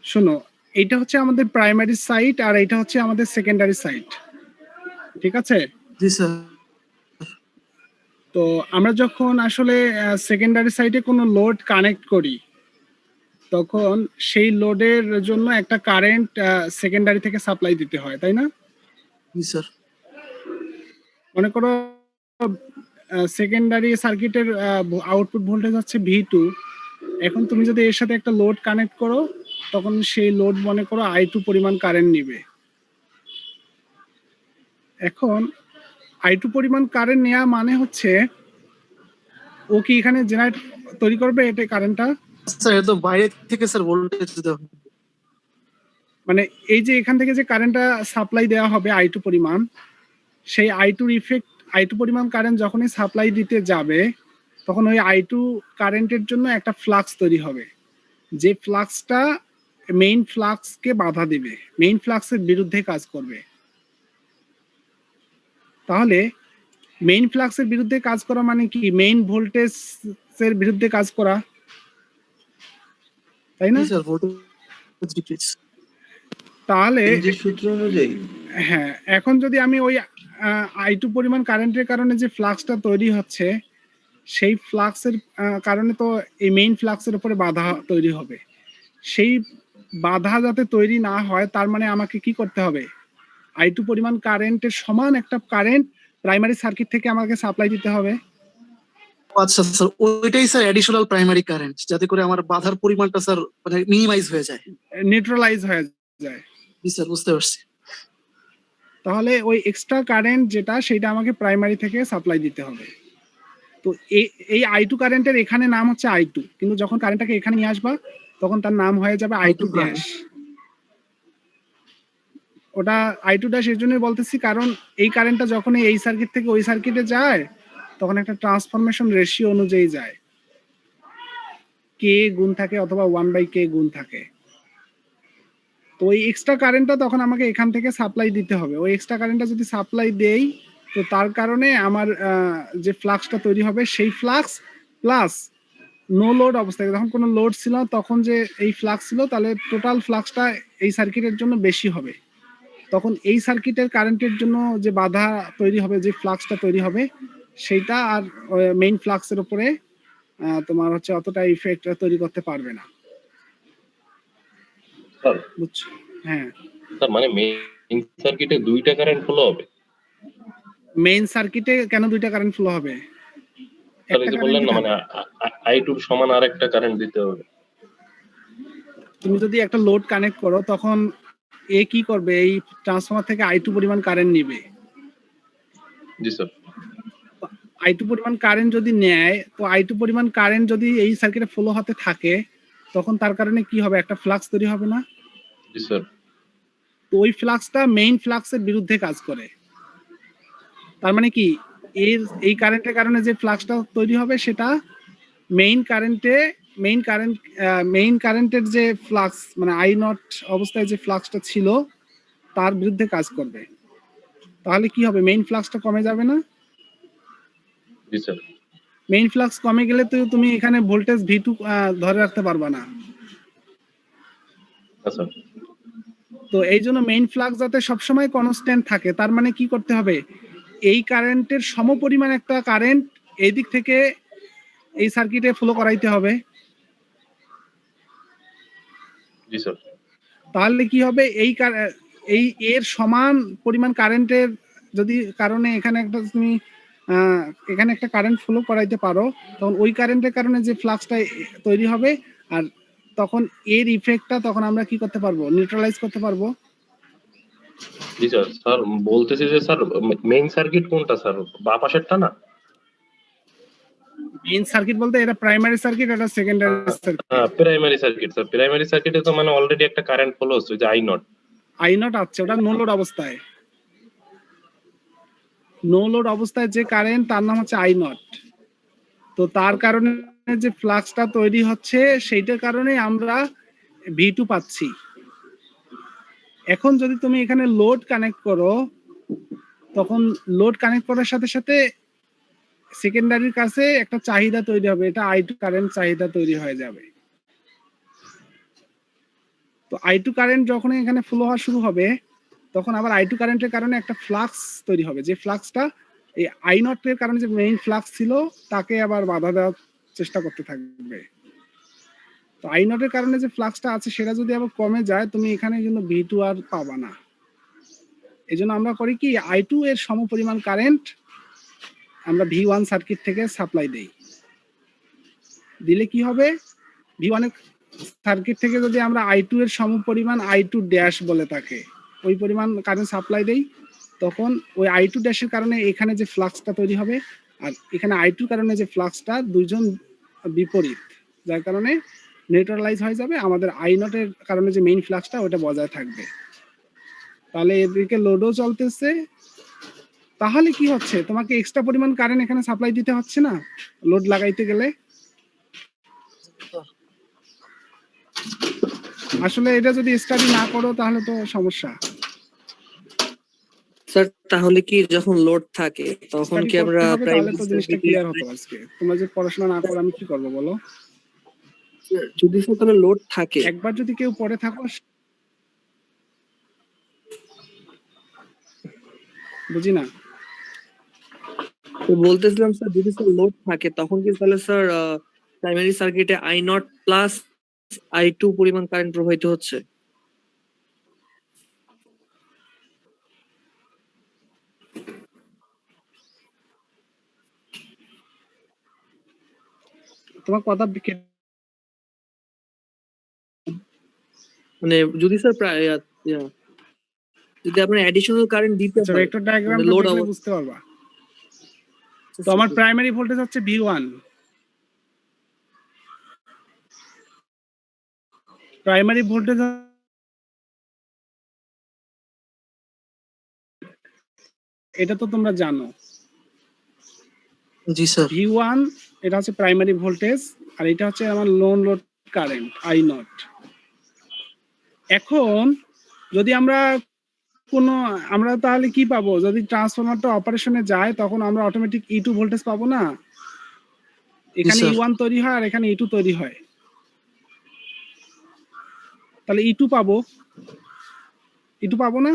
শোনো, এইটা হচ্ছে আমাদের প্রাইমারি সাইট আর এটা হচ্ছে আমাদের সেকেন্ডারি সাইট, ঠিক আছে? জি স্যার। তো আমরা যখন আসলে সেকেন্ডারি সাইটে কোনো লোড কানেক্ট করি, তখন সেই লোডের জন্য একটা কারেন্ট সেকেন্ডারি থেকে সাপ্লাই দিতে হয়, তাই না? জি স্যার। মনে করো সেকেন্ডারি সার্কিটের আউটপুট ভোল্টেজ হচ্ছে V2। এখন তুমি যদি এর সাথে একটা লোড কানেক্ট করো, তখন সেই লোড মনে করো I2 পরিমাণ কারেন্ট নিবে। এখন I2 পরিমাণ কারেন্ট নেওয়া মানে হচ্ছে ও কি এখানে জেনারেট তৈরি করবে এটা কারেন্টটা? স্যার এটা তো বাইরে থেকে স্যার ভোল্টেজ দেওয়া হবে। মানে এই যে এখান থেকে যে কারেন্টটা সাপ্লাই দেওয়া হবে I2 পরিমাণ, সেই I2 ইফেক্ট, I2 পরিমাণ কারেন্ট যখনই সাপ্লাই দিতে যাবে, তখন ওই I2 কারেন্টের জন্য একটা ফ্লাক্স তৈরি হবে, যে ফ্লাক্সটা মেইন ফ্লাক্সকে বাধা দিবে, মেইন ফ্লাক্সের বিরুদ্ধে কাজ করবে। তাহলে মেইন ফ্লাক্সের বিরুদ্ধে কাজ করা মানে কি? মেইন ভোল্টেজের বিরুদ্ধে কাজ করা, তাই না? জি স্যার, ভোল্টেজ ডিক্রিজ। তাহলে যে সূত্র অনুযায়ী, হ্যাঁ, এখন যদি আমি ওই I2 পরিমাণ কারেন্টের কারণে যে ফ্লাক্সটা তৈরি হচ্ছে, সেই ফ্লাক্সের কারণে তো এই মেইন ফ্লাক্সের উপরে বাধা তৈরি হবে। সেই বাধা যাতে তৈরি না হয়, তার মানে আমাকে কি করতে হবে? I2 পরিমাণ কারেন্টের সমান একটা কারেন্ট প্রাইমারি সার্কিট থেকে আমাকে সাপ্লাই দিতে হবে। আচ্ছা স্যার, ওইটাই স্যার অ্যাডিশনাল প্রাইমারি কারেন্ট, যাতে করে আমার বাধার পরিমাণটা স্যার মানে মিনিমাইজ হয়ে যায়, নিউট্রালাইজ হয়ে যায়। জি স্যার, বুঝতে পারছি। তাহলে ওই এক্সট্রা কারেন্ট যেটা, সেটা আমাকে প্রাইমারি থেকে সাপ্লাই দিতে হবে। তো এই I2 কারেন্টের এখানে নাম হচ্ছে I2, কিন্তু যখন কারেন্টটাকে এখানে নিয়ে আসবা, তখন তার নাম হয়ে যাবে I2 ড্যাশ। ওটা I2 ড্যাশ এর জন্যই বলতেছি, কারণ এই কারেন্টটা যখন এই সার্কিট থেকে ওই সার্কিটে যায়, তখন একটা ট্রান্সফরমেশন রেশিও অনুযায়ী যায়, K গুণ থাকে অথবা 1/K গুণ থাকে। তো ওই এক্সট্রা কারেন্টটা তখন আমাকে এখান থেকে সাপ্লাই দিতে হবে। ওই এক্সট্রা কারেন্টটা যদি সাপ্লাই দেই, তো তার কারণে আমার যে ফ্লাক্সটা তৈরি হবে, সেই ফ্লাক্স প্লাস নো লোড অবস্থায়, যখন কোনো লোড ছিল না, তখন যে এই ফ্লাক্স ছিল, তাহলে টোটাল ফ্লাক্সটা এই সার্কিটের জন্য বেশি হবে। তখন এই সার্কিটের কারেন্টের জন্য যে বাধা তৈরি হবে, যে ফ্লাক্সটা তৈরি হবে, সেইটা আর মেইন ফ্লাক্সের উপরে তোমার হচ্ছে অতটা ইফেক্ট তৈরি করতে পারবে না, স্যার বুঝছো? হ্যাঁ, স্যার মানে মেইন সার্কিটে দুইটা কারেন্ট ফ্লো হবে? মেইন সার্কিটে কেন দুইটা কারেন্ট ফ্লো হবে? স্যার এই যে বললেন না, মানে I2 সমান আরেকটা কারেন্ট দিতে হবে। তুমি যদি একটা লোড কানেক্ট করো, তখন এ কি করবে? এই ট্রান্সফরমার থেকে I2 পরিমাণ কারেন্ট নিবে। জি স্যার। I2 পরিমাণ কারেন্ট যদি নেয়, তো I2 পরিমাণ কারেন্ট যদি এই সার্কিটে ফ্লো হতে থাকে, তখন তার কারণে কি হবে? একটা ফ্লাক্স তৈরি হবে না? জি স্যার। তো ওই ফ্লাক্সটা মেইন ফ্লাক্সের বিরুদ্ধে কাজ করে। তার মানে কি, এই কারেন্টের কারণে যে ফ্লাক্সটা তৈরি হবে, সেটা মেইন কারেন্টের যে ফ্লাক্স, মানে I0 অবস্থায় যে ফ্লাক্সটা ছিল, তার বিরুদ্ধে কাজ করবে। তাহলে কি হবে? মেইন ফ্লাক্সটা কমে যাবে না? জি স্যার। মেইন ফ্লাক্স কমে গেলে তো তুমি এখানে ভোল্টেজ V2 ধরে রাখতে পারবা না। আচ্ছা। তো এই জন্য মেইন ফ্লাক্স যাতে সবসময় কনস্ট্যান্ট থাকে, তার মানে কি করতে হবে? এই কারেন্টের সমপরিমাণ একটা কারেন্ট এই দিক থেকে এই সার্কিটে ফ্লো করাইতে হবে। জি স্যার। তাহলে কি হবে? এই এর সমান পরিমাণ কারেন্টের যদি কারণে এখানে একটা তুমি এখানে একটা কারেন্ট ফ্লো করাইতে পারো, তখন ওই কারেন্টের কারণে যে ফ্লাক্সটা তৈরি হবে, আর তখন এর ইফেক্টটা তখন আমরা কি করতে পারবো? নিউট্রালাইজ করতে পারবো। জি স্যার। স্যার বলতেছি যে স্যার মেইন সার্কিট কোনটা স্যার? বাঁ পাশেরটা না? মেইন সার্কিট বলতে এটা প্রাইমারি সার্কিট, এটা সেকেন্ডারি সার্কিট। হ্যাঁ, প্রাইমারি সার্কিট স্যার। প্রাইমারি সার্কিটে তো মানে অলরেডি একটা কারেন্ট ফ্লো হচ্ছে, ওই যে I0। I0 আছে, ওটা নো লোড অবস্থায়। নো লোড অবস্থায় যে কারেন্ট, তার নাম হচ্ছে I0। তো তার কারণে যে ফ্লাক্সটা তৈরি হচ্ছে, সেইটার কারণে আমরা V2 পাচ্ছি। এখন যদি তুমি এখানে লোড কানেক্ট করো, তখন লোড কানেক্ট করার সাথে সাথে সেকেন্ডারির কাছে একটা চাহিদা তৈরি হবে, এটা I2 কারেন্ট চাহিদা তৈরি হয়ে যাবে। তো I2 কারেন্ট যখন এখানে ফ্লো হওয়া শুরু হবে তখন আবার I2 কারেন্টের কারণে একটা ফ্লাক্স তৈরি হবে, যে ফ্লাক্সটা এই I0 এর কারণে যে মেইন ফ্লাক্স ছিল তাকে আবার বাধা দেওয়ার চেষ্টা করতে থাকবে। তো I0 এর কারণে যে ফ্লাক্সটা আছে সেটা যদি আবার কমে যায় তুমি এখানে কিন্তু V2 আর পাবা না। এজন্য আমরা করি কি I2 এর সমপরিমাণ কারেন্ট আমরা V1 সার্কিট থেকে সাপ্লাই দেই। দিলে কি হবে, V1 এর সার্কিট থেকে যদি আমরা I2 এর সমপরিমাণ I2 ড্যাশ বলে তাকে ওই পরিমাণ কারেন্ট সাপ্লাই দেই, তখন ওই I2 ড্যাশের কারণে এখানে যে ফ্লাক্সটা তৈরি হবে আর এখানে I2 কারণে যে ফ্লাক্সটা দুইজন বিপরীত, যার কারণে নিউট্রালাইজ হয়ে যাবে, আমাদের I0 এর কারণে যে মেইন ফ্লাক্সটা ওটা বজায় থাকবে। তাহলে এদিকে লোডও চলতেছে, তাহলে কি হচ্ছে তোমাকে এক্সট্রা পরিমাণ কারেন্ট এখানে সাপ্লাই দিতে হচ্ছে না লোড লাগাইতে গেলে। আসলে এটা যদি স্টাডি না করো তাহলে তো সমস্যা। স্যার তাহলে কি যখন লোড থাকে তখন স্টাডি কি আমরা করতে হবে, তাহলে তো জিনিসটা প্রাইমারি ক্লিয়ার হতো আজকে। তোমরা যদি পড়াশোনা না করো আমি কি করবো বলো? যদি স্যার তাহলে লোড থাকে একবার যদি কেউ পড়ে থাকো, বুঝি না। তো বলতেছিলাম স্যার যদি স্যার লোড থাকে তখন কি তাহলে স্যার প্রাইমারি সার্কিটে I0 প্লাস I2 পরিমাণ কারেন্ট প্রবাহিত হচ্ছে? তোমার কথা মানে যদি স্যার যদি আপনার অ্যাডিশনাল কারেন্ট দিতে হয় ভেক্টর ডায়াগ্রামটা লোড দেখলে বুঝতে পারবা। তো আমার প্রাইমারি ভোল্টেজ হচ্ছে V1, প্রাইমারি ভোল্টেজ এটা তো তোমরা জানো, জি স্যার। V1 এটা হচ্ছে প্রাইমারি ভোল্টেজ আর এটা হচ্ছে আমার লোন লোড কারেন্ট I0। এখন যদি আমরা তাহলে কি পাবো, যদি ট্রান্সফরমারটা অপারেশনে যায় তখন আমরা অটোমেটিক E2 ভোল্টেজ পাবো না, এখানে স্যার। E1 তৈরি হয় আর এখানে E2 তৈরি হয়, তাহলে E2 পাবো না?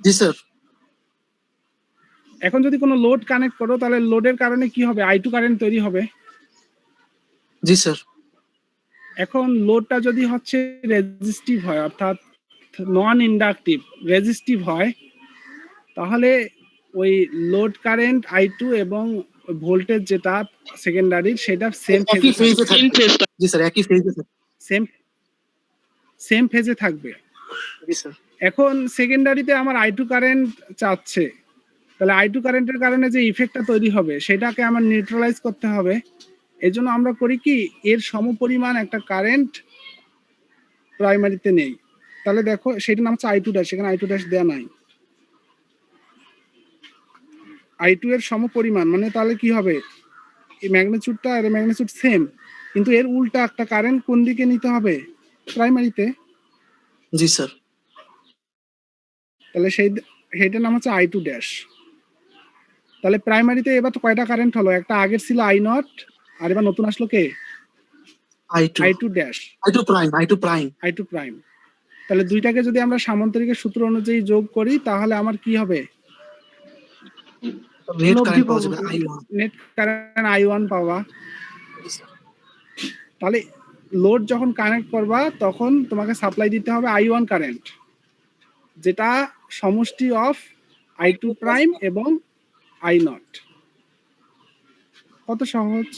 জি স্যার। এখন যদি কোনো লোড কানেক্ট করো তাহলে লোডের কারণে কি হবে, I2 কারেন্ট তৈরি হবে। জি স্যার। এখন লোডটা যদি হচ্ছে রেজিস্টিভ হয় অর্থাৎ নন ইন্ডাকটিভ রেজিস্টিভ হয়, তাহলে ওই লোড কারেন্ট I2 এবং ভোল্টেজ যেটা সেকেন্ডারি সেটা সেম একই ফেজে ফেজে থাকবে। জি স্যার, একই ফেজে থাকবে। সেম ফেজে থাকবে। জি স্যার। এখন সেকেন্ডারিতে আমার I2 কারেন্ট চাচ্ছে, তাহলে I2 কারেন্টের কারণে যে ইফেক্টটা তৈরি হবে সেটাকে আমার নিউট্রালাইজ করতে হবে। এই জন্য আমরা করি কি এর সমপরিমাণ একটা কারেন্ট প্রাইমারিতে নেই। তাহলে দেখো সেটার নাম হচ্ছে I2 ড্যাশ, সেখানে I2 ড্যাশ দেওয়া নাই। I2 এর সমপরিমাণ মানে তাহলে কি হবে, এই ম্যাগনিটিউডটা আর ম্যাগনিটিউড সেম, কিন্তু এর উল্টা একটা কারেন্ট কোন দিকে নিতে হবে, প্রাইমারিতে। জি স্যার। তাহলে সেইটার নাম হচ্ছে I2 ড্যাশ। তাহলে প্রাইমারিতে এবার তো কয়টা কারেন্ট হলো, একটা আগের ছিল I0 আর এবার নতুন আসলো কে, I2 ড্যাশ, I2 প্রাইম। তাহলে দুইটাকে যদি আমরা সামান্তরিকের সূত্র অনুযায়ী যোগ করি তাহলে আমার কি হবে, নেট কারেন্ট পাওয়া যাবে I1। নেট কারেন্ট I1 পাওয়া। তাহলে লোড যখন কানেক্ট করবা তখন তোমাকে সাপ্লাই দিতে হবে I1 কারেন্ট, যেটা সমষ্টি অফ I2 প্রাইম এবং I0। কত সহজ।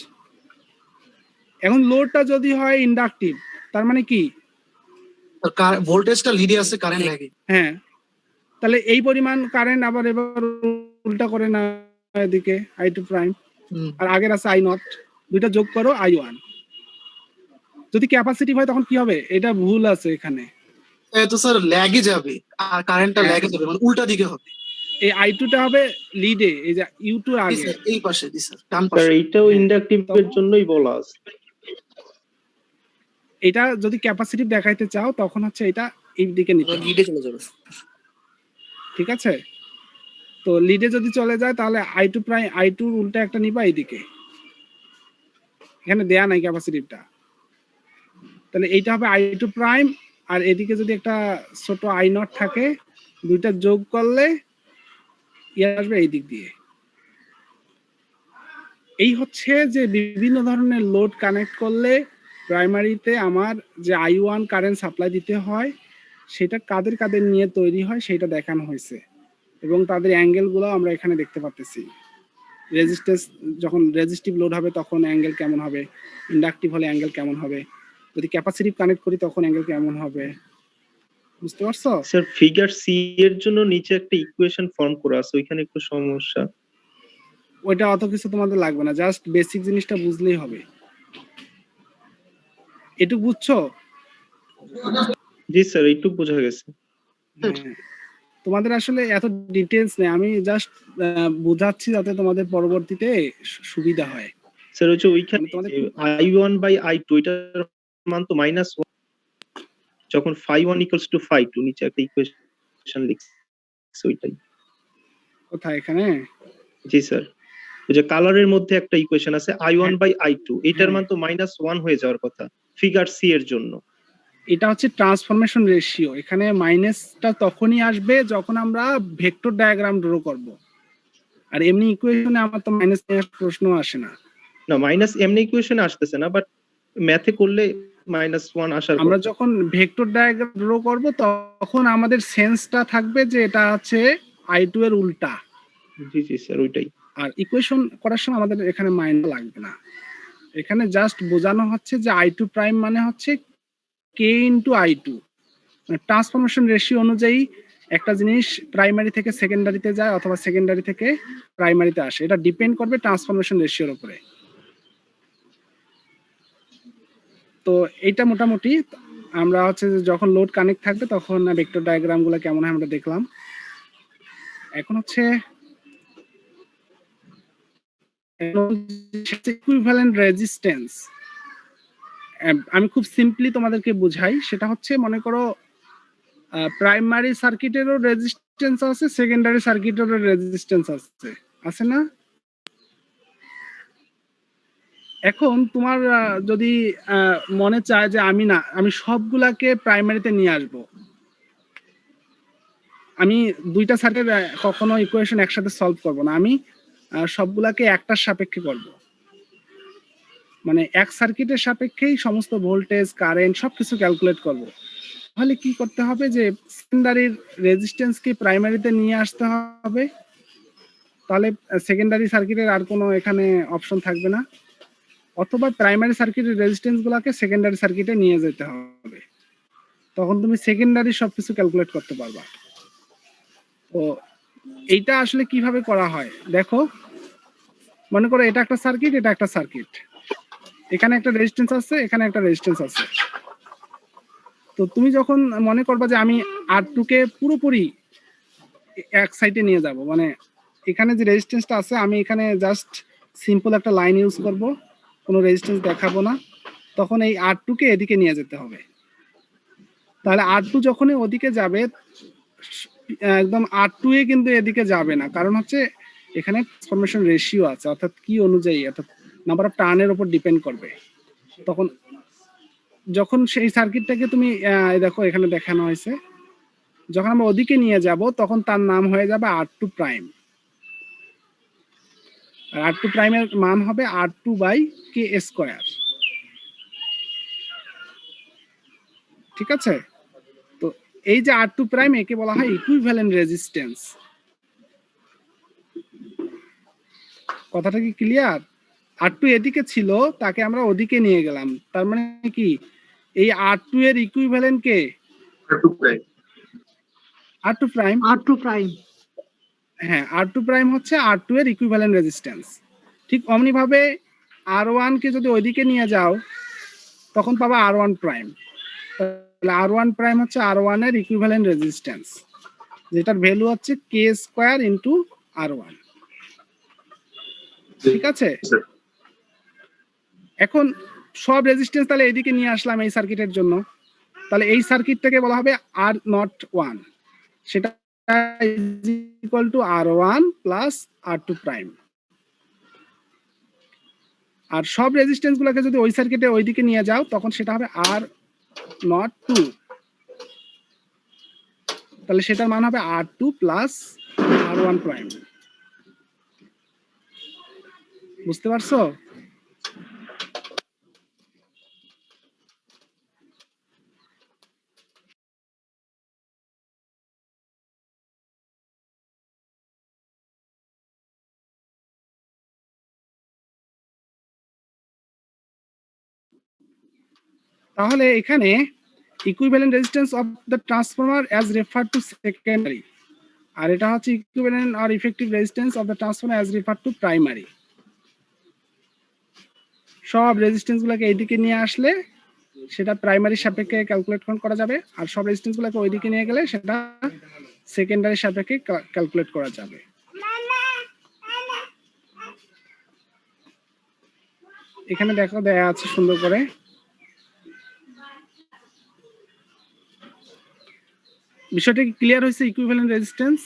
এখন লোডটা যদি হয় ইন্ডাকটিভ তার মানে কি, ভোল্টেজটা লিডে আছে, কারেন্ট লাগে। হ্যাঁ, তাহলে এই পরিমাণ কারেন্ট আবার এবার উল্টা করে না এদিকে I2 প্রাইম আর আগের আছে I0, দুইটা যোগ করো I1। যদি ক্যাপাসিটিভ হয় তখন কি হবে, এটা ভুল আছে এখানে, তো স্যার ল্যাগে যাবে আর কারেন্টটা ল্যাগে যাবে, মানে উল্টা দিকে হবে। এই I2 টা হবে লিডে, এই যে U2 জি আগে। স্যার, এই পাশে। জি স্যার, ডান স্যার পাশে। এইটাও ইন্ডাকটিভের জন্যই বলা আছে। এটা যদি ক্যাপাসিটিভ দেখাইতে চাও তখন হচ্ছে এটা এই দিকে নিতে হবে, লিডে চলে যাবে। ঠিক আছে। তো লিডে যদি চলে যায় তাহলে I2 প্রাইম I2 উল্টা একটা নিবা এইদিকে, এখানে দেয়া নাই ক্যাপাসিটিভটা, তাহলে এইটা হবে I2 প্রাইম আর এদিকে যদি একটা ছোট আই নট থাকে, দুইটা যোগ করলে আসবে এই দিক দিয়ে। এই হচ্ছে যে বিভিন্ন ধরনের লোড কানেক্ট করলে প্রাইমারিতে আমার যে I1 কারেন্ট সাপ্লাই দিতে হয় সেটা কাদের কাদের নিয়ে তৈরি হয় সেটা দেখানো হয়েছে, এবং তাদের অ্যাঙ্গেলগুলো আমরা এখানে দেখতে পাচ্ছি। রেজিস্ট্যান্স যখন রেজিস্টিভ লোড হবে তখন অ্যাঙ্গেল কেমন হবে, ইন্ডাকটিভ হলে অ্যাঙ্গেল কেমন হবে, যদি ক্যাপাসিটিভ কানেক্ট করি তখন অ্যাঙ্গেল কেমন হবে, বুঝতে পারছো? স্যার ফিগার সি এর জন্য নিচে একটা ইকুয়েশন ফর্ম করা আছে, ওইখানে একটু সমস্যা। ওইটা অত কিছু তোমাদের লাগবে না, জাস্ট বেসিক জিনিসটা বুঝলেই হবে। এটুকু বুঝছো? জি স্যার, একটু বোঝা গেছে। হ্যাঁ, তোমাদের আসলে এত ডিটেলস নেই, আমি জাস্ট বোঝাচ্ছি যাতে তোমাদের পরবর্তীতে সুবিধা হয়। স্যার ওই যে ওইখানে মানে তোমাদের I1/I2 এটার মান তো -1, যখন φ1 = φ2 নিচে একটা ইকুয়েশন লিখছে ওইটাই। কোথায় এখানে? জি স্যার, ওই যে কালারের মধ্যে একটা ইকুয়েশন আছে I1/I2, এটার মান তো -1 হয়ে যাওয়ার কথা ফিগার সি এর জন্য। এটা হচ্ছে ট্রান্সফরমেশন রেশিও, এখানে মাইনাসটা তখনই আসবে যখন আমরা ভেক্টর ডায়াগ্রাম ড্র করব, আর এমনি ইকুয়েশনে আমার তো মাইনাস নিয়ে আসার প্রশ্ন আসে না। না মাইনাস এমনি ইকুয়েশনে আসতেছে না, বাট ম্যাথে করলে -1 আসার আমরা কথা। যখন ভেক্টর ডায়াগ্রাম ড্র করব তখন আমাদের সেন্সটা থাকবে যে এটা হচ্ছে I2 এর উল্টা, জি জি স্যার ওইটাই। আর ইকুয়েশন করার সময় আমাদের এখানে মাইনাস লাগবে না। এখানে জাস্ট বোঝানো হচ্ছে যে I2 প্রাইম মানে হচ্ছে K into I2, transformation ratio অনুযায়ী একটা জিনিস প্রাইমারি থেকে সেকেন্ডারিতে যায় অথবা সেকেন্ডারি থেকে প্রাইমারিতে আসে, এটা ডিপেন্ড করবে ট্রান্সফরমেশন রেশিওর উপরে। তো এইটা মোটামুটি আমরা হচ্ছে যে যখন লোড কানেক্ট থাকবে তখন ভেক্টর ডায়াগ্রাম গুলো কেমন হয় আমরা দেখলাম। এখন হচ্ছে ইকুইভ্যালেন্ট রেজিস্ট্যান্স। আমি খুব সিম্পলি তোমাদেরকে বুঝাই, সেটা হচ্ছে মনে করো প্রাইমারি সার্কিটেরও রেজিস্ট্যান্স আছে, সেকেন্ডারি সার্কিটেরও রেজিস্ট্যান্স আছে না? এখন তোমার যদি মনে চায় যে আমি সবগুলাকে প্রাইমারিতে নিয়ে আসব, আমি দুইটা সার্কিটের কখনো ইকুয়েশন একসাথে সলভ করব না, আমি সবগুলাকে একটার সাপেক্ষে করব, মানে এক সার্কিটের সাপেক্ষেই সমস্ত ভোল্টেজ কারেন্ট সবকিছু ক্যালকুলেট করব। তাহলে কি করতে হবে যে সেকেন্ডারির রেজিস্ট্যান্সকে প্রাইমারিতে নিয়ে আসতে হবে, তাহলে সেকেন্ডারি সার্কিটের আর কোনো এখানে অপশন থাকবে না, অথবা প্রাইমারি সার্কিটের রেজিস্ট্যান্স গুলাকে সেকেন্ডারি সার্কিটে নিয়ে যেতে হবে, তখন তুমি সেকেন্ডারি সবকিছু ক্যালকুলেট করতে পারবা। তো এইটা আসলে কিভাবে করা হয় দেখো, মনে করো এটা একটা সার্কিট, এটা একটা সার্কিট, এখানে একটা রেজিস্ট্যান্স আছে, এখানে একটা রেজিস্ট্যান্স আছে। তো তুমি যখন মনে করবা যে আমি R2 কে পুরোপুরি এক সাইডে নিয়ে যাব, মানে এখানে যে রেজিস্ট্যান্সটা আছে আমি এখানে জাস্ট সিম্পল একটা লাইন ইউজ করব, কোনো রেজিস্ট্যান্স দেখাবো না, তখন এই R2 কে এদিকে নিয়ে যেতে হবে। তাহলে R2 যখনই ওদিকে যাবে একদম R2 এ কিন্তু এদিকে যাবে না, কারণ হচ্ছে এখানে ট্রান্সফরমেশন রেশিও আছে, অর্থাৎ কি অনুযায়ী, অর্থাৎ নাম্বার অফ টার্নের উপর ডিপেন্ড করবে। তখন যখন সেই সার্কিটটাকে তুমি দেখো এখানে দেখানো হয়েছে, যখন আমরা ওদিকে নিয়ে যাব তখন তার নাম হয়ে যাবে R2 প্রাইম, আর R2 প্রাইমের মান হবে R2/K²। ঠিক আছে? তো এই যে R2 প্রাইম একে বলা হয় ইকুইভ্যালেন্ট রেজিস্ট্যান্স। কথাটা কি ক্লিয়ার? R2 এদিকে ছিল, তাকে আমরা ওদিকে নিয়ে গেলাম, তার মানে কি এই R2 এর ইকুইভ্যালেন্ট কে? R2 prime. হ্যাঁ, R2 প্রাইম হচ্ছে R2 এর ইকুইভ্যালেন্ট রেজিস্ট্যান্স। ঠিক অমনি ভাবে R1 কে যদি ওইদিকে নিয়ে যাও তখন পাবা R1 প্রাইম। তাহলে R1 প্রাইম হচ্ছে R1 এর ইকুইভ্যালেন্ট রেজিস্ট্যান্স, যেটার ভ্যালু হচ্ছে K² ইনটু R1। ঠিক আছে? এখন সব রেজিস্ট্যান্স তাহলে এইদিকে নিয়ে আসলাম এই সার্কিটের জন্য, তাহলে এই সার্কিটটাকে বলা হবে R01, সেটা is equal to R1 plus R2 prime. আর সব রেজিস্ট্যান্স গুলোকে যদি ওই সার্কিটে ওইদিকে নিয়ে যাও তখন সেটা হবে R02, তাহলে সেটার মান হবে R2 প্লাস R1 প্রাইম। বুঝতে পারছো? তাহলে এখানে equivalent resistance of the transformer as refer to secondary, আর এটা হচ্ছে equivalent or effective resistance of the transformer as refer to primary. সব রেজিস্ট্যান্স গুলোকে এইদিকে নিয়ে আসলে সেটা প্রাইমারি সাপেক্ষে ক্যালকুলেট করা যাবে, আর সব রেজিস্ট্যান্স গুলোকে ওইদিকে নিয়ে গেলে সেটা সেকেন্ডারি সাপেক্ষে ক্যালকুলেট করা যাবে। এখানে দেখো দেয়া আছে সুন্দর করে। বিষয়টা কি ক্লিয়ার হয়েছে? ইকুইভ্যালেন্ট রেজিস্ট্যান্স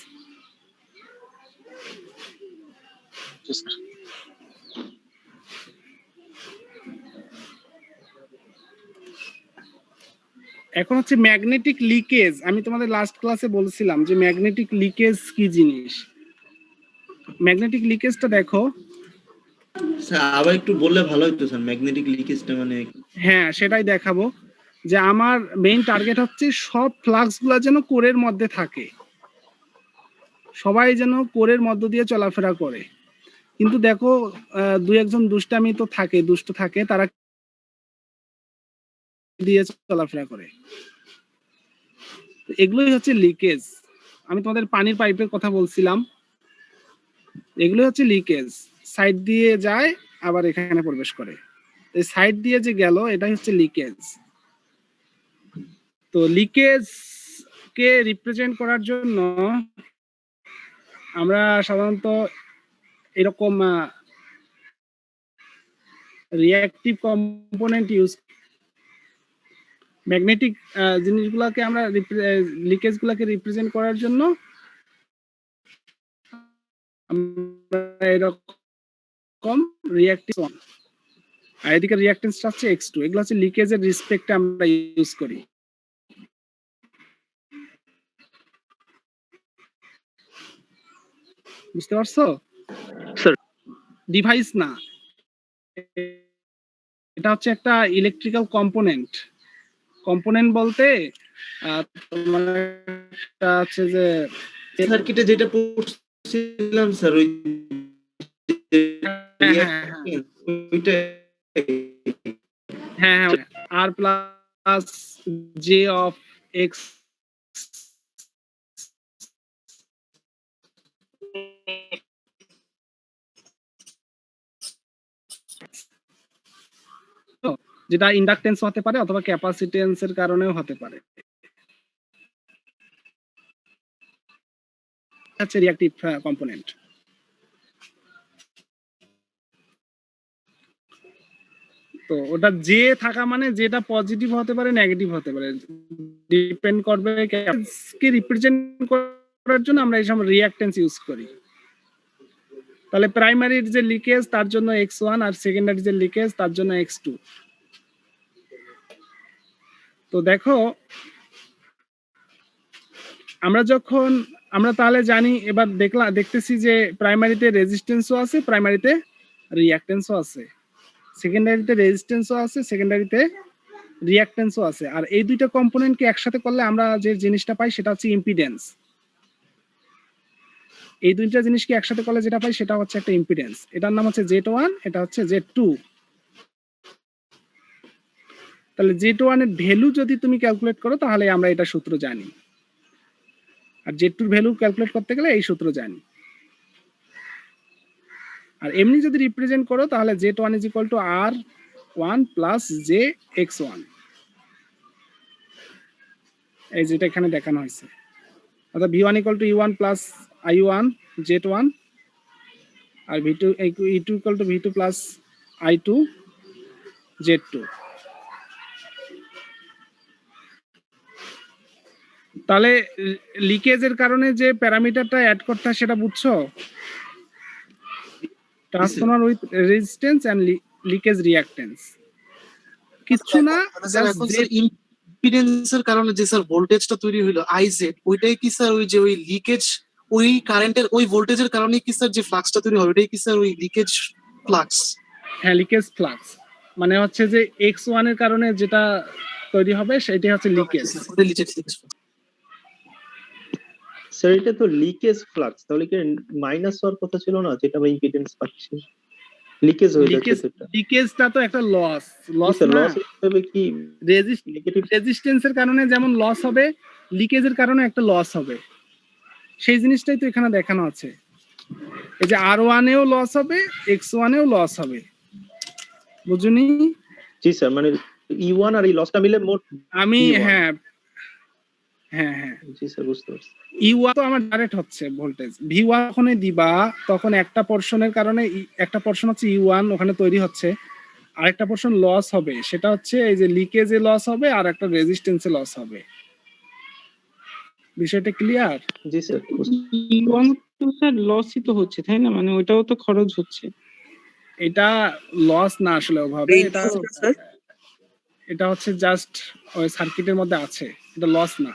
এখন হচ্ছে ম্যাগনেটিক লিকেজ। আমি তোমাদের লাস্ট ক্লাসে বলছিলাম যে ম্যাগনেটিক লিকেজ কি জিনিস। ম্যাগনেটিক লিকেজটা দেখো, স্যার আবার একটু বললে ভালো হতো স্যার, ম্যাগনেটিক লিকেজটা মানে। হ্যাঁ সেটাই দেখাবো, যে আমার মেইন টার্গেট হচ্ছে সব ফ্লাক্স গুলা যেন কোরের মধ্যে থাকে, সবাই যেন কোরের মধ্য দিয়ে চলাফেরা করে। কিন্তু দেখো দুই একজন দুষ্টামি তো থাকে, দুষ্ট থাকে, তারা দিয়ে চলাফেরা করে। এগুলোই হচ্ছে লিকেজ। আমি তোমাদের পানির পাইপের কথা বলছিলাম, এগুলো হচ্ছে লিকেজ। সাইড দিয়ে যায় আবার এখানে প্রবেশ করে, এই সাইড দিয়ে যে গেল এটাই হচ্ছে লিকেজ। তো লিকেজ কে রিপ্রেজেন্ট করার জন্য আমরা সাধারণত এরকম রিঅ্যাক্টিভ কম্পোনেন্ট ইউজ, ম্যাগনেটিক জিনিসগুলোকে আমরা লিকেজ গুলাকে রিপ্রেজেন্ট করার জন্য আমরা এরকম রিঅ্যাক্টিভ, আর এদিকে রিঅ্যাকট্যান্সটা হচ্ছে X2। এগুলো হচ্ছে লিকেজের রেসপেক্টে আমরা ইউজ করি। বুঝতে পারছো? স্যার ডিভাইস না, এটা হচ্ছে একটা ইলেকট্রিক্যাল কম্পোনেন্ট। কম্পোনেন্ট বলতে তোমার একটা হচ্ছে যে সার্কিটে যেটা পড়ছিলাম স্যার, ওই ওইটা হ্যাঁ R plus J of X যেটা ইন্ডাকটেন্স হতে পারে অথবা ক্যাপাসিটেন্সের কারণেও হতে পারে, হচ্ছে রিঅ্যাক্টিভ কম্পোনেন্ট। তো ওটা যে থাকা মানে যেটা পজিটিভ হতে পারে নেগেটিভ হতে পারে, ডিপেন্ড করবে কে রিপ্রেজেন্ট করার জন্য আমরা এইসব রিঅ্যাকট্যান্স ইউজ করি। তাহলে প্রাইমারির যে লিকেজ তার জন্য X1 আর সেকেন্ডারি যে লিকেজ তার জন্য X2। তো দেখো আমরা তাহলে জানি, এবার দেখতেছি যে প্রাইমারিতে রেজিস্ট্যান্সও আছে, প্রাইমারিতে রিঅ্যাকট্যান্সও আছে, সেকেন্ডারিতে রেজিস্ট্যান্সও আছে, সেকেন্ডারিতে রিঅ্যাকট্যান্সও আছে। আর এই দুইটা কম্পোনেন্টকে একসাথে করলে আমরা যে জিনিসটা পাই সেটা হচ্ছে ইম্পিডেন্স। এই দুইটা জিনিসকে একসাথে করলে যেটা পাই সেটা হচ্ছে একটা ইম্পিডেন্স। এটার নাম হচ্ছে Z1, এটা হচ্ছে Z2। তাহলে Z1 এর ভ্যালু যদি তুমি ক্যালকুলেট করো তাহলে আমরা এটা সূত্র জানি, আর Z2 এর ভ্যালু ক্যালকুলেট করতে গেলে এই সূত্র জানি। আর এমনি যদি রিপ্রেজেন্ট করো তাহলে Z1 is equal to R1 plus JX1, এই যেটা এখানে দেখানো হয়েছে। অর্থাৎ V1 equal to E1 plus I1 Z1, আর E2 equal to V2 plus I2 Z2। তাহলে লিকেজের কারণে যে প্যারামিটারটা অ্যাড করতে হয় সেটা বুঝছো? Transformer with resistance and leakage reactance. কিছু না, এখন স্যার ইম্পিডেন্সের কারণে যে স্যার ভোল্টেজটা তৈরি হলো আইজেড, ওইটাই কি স্যার ওই যে ওই লিকেজ, ওই কারেন্টের ওই ভোল্টেজের কারণে কি স্যার যে ফ্লাক্সটা তৈরি হবে ওইটাই কি স্যার ওই লিকেজ ফ্লাক্স? হ্যাঁ, লিকেজ ফ্লাক্স মানে হচ্ছে যে x1 এর কারণে যেটা তৈরি হবে সেটাই হচ্ছে লিকেজ। ওটাই লিকেজ। স্যার এটা তো লিকেজ ফ্লাক্স, তাহলে কি মাইনাস হওয়ার কথা ছিল না, যেটা আমরা ইম্পিডেন্স পাচ্ছি? লিকেজ হয়ে যাচ্ছে লিকেজ সেটা। লিকেজটা তো একটা লস স্যার না, লস হিসেবে কি নেগেটিভ? রেজিস্ট্যান্সের কারণে যেমন লস হবে, লিকেজের কারণে একটা লস হবে, সেই জিনিসটাই তো এখানে দেখানো আছে। এই যে R1 এও লস হবে, x1 এও লস হবে, বুঝুনি? জি স্যার, মানে E1 আর এই লসটা মিলে মোট আমি V1। হ্যাঁ হ্যাঁ হ্যাঁ জি স্যার, বুঝতে পারছি। E1 তো আমার ডাইরেক্ট হচ্ছে ভোল্টেজ, V1 যখন দিবা তখন একটা পোরশনের কারণে একটা পোরশন হচ্ছে E1 ওখানে তৈরি হচ্ছে, আরেকটা পোরশন লস হবে, সেটা হচ্ছে এই যে লিকেজে লস হবে আর একটা রেজিস্ট্যান্সে লস হবে। বিষয়টা ক্লিয়ার? জি স্যার, E1 তো স্যার লসই তো হচ্ছে, তাই না? মানে ওইটাও তো খরচ হচ্ছে। এটা লস না আসলে ওভাবে, এটা স্যার এটা হচ্ছে জাস্ট ওই সার্কিটের মধ্যে আছে, এটা লস না।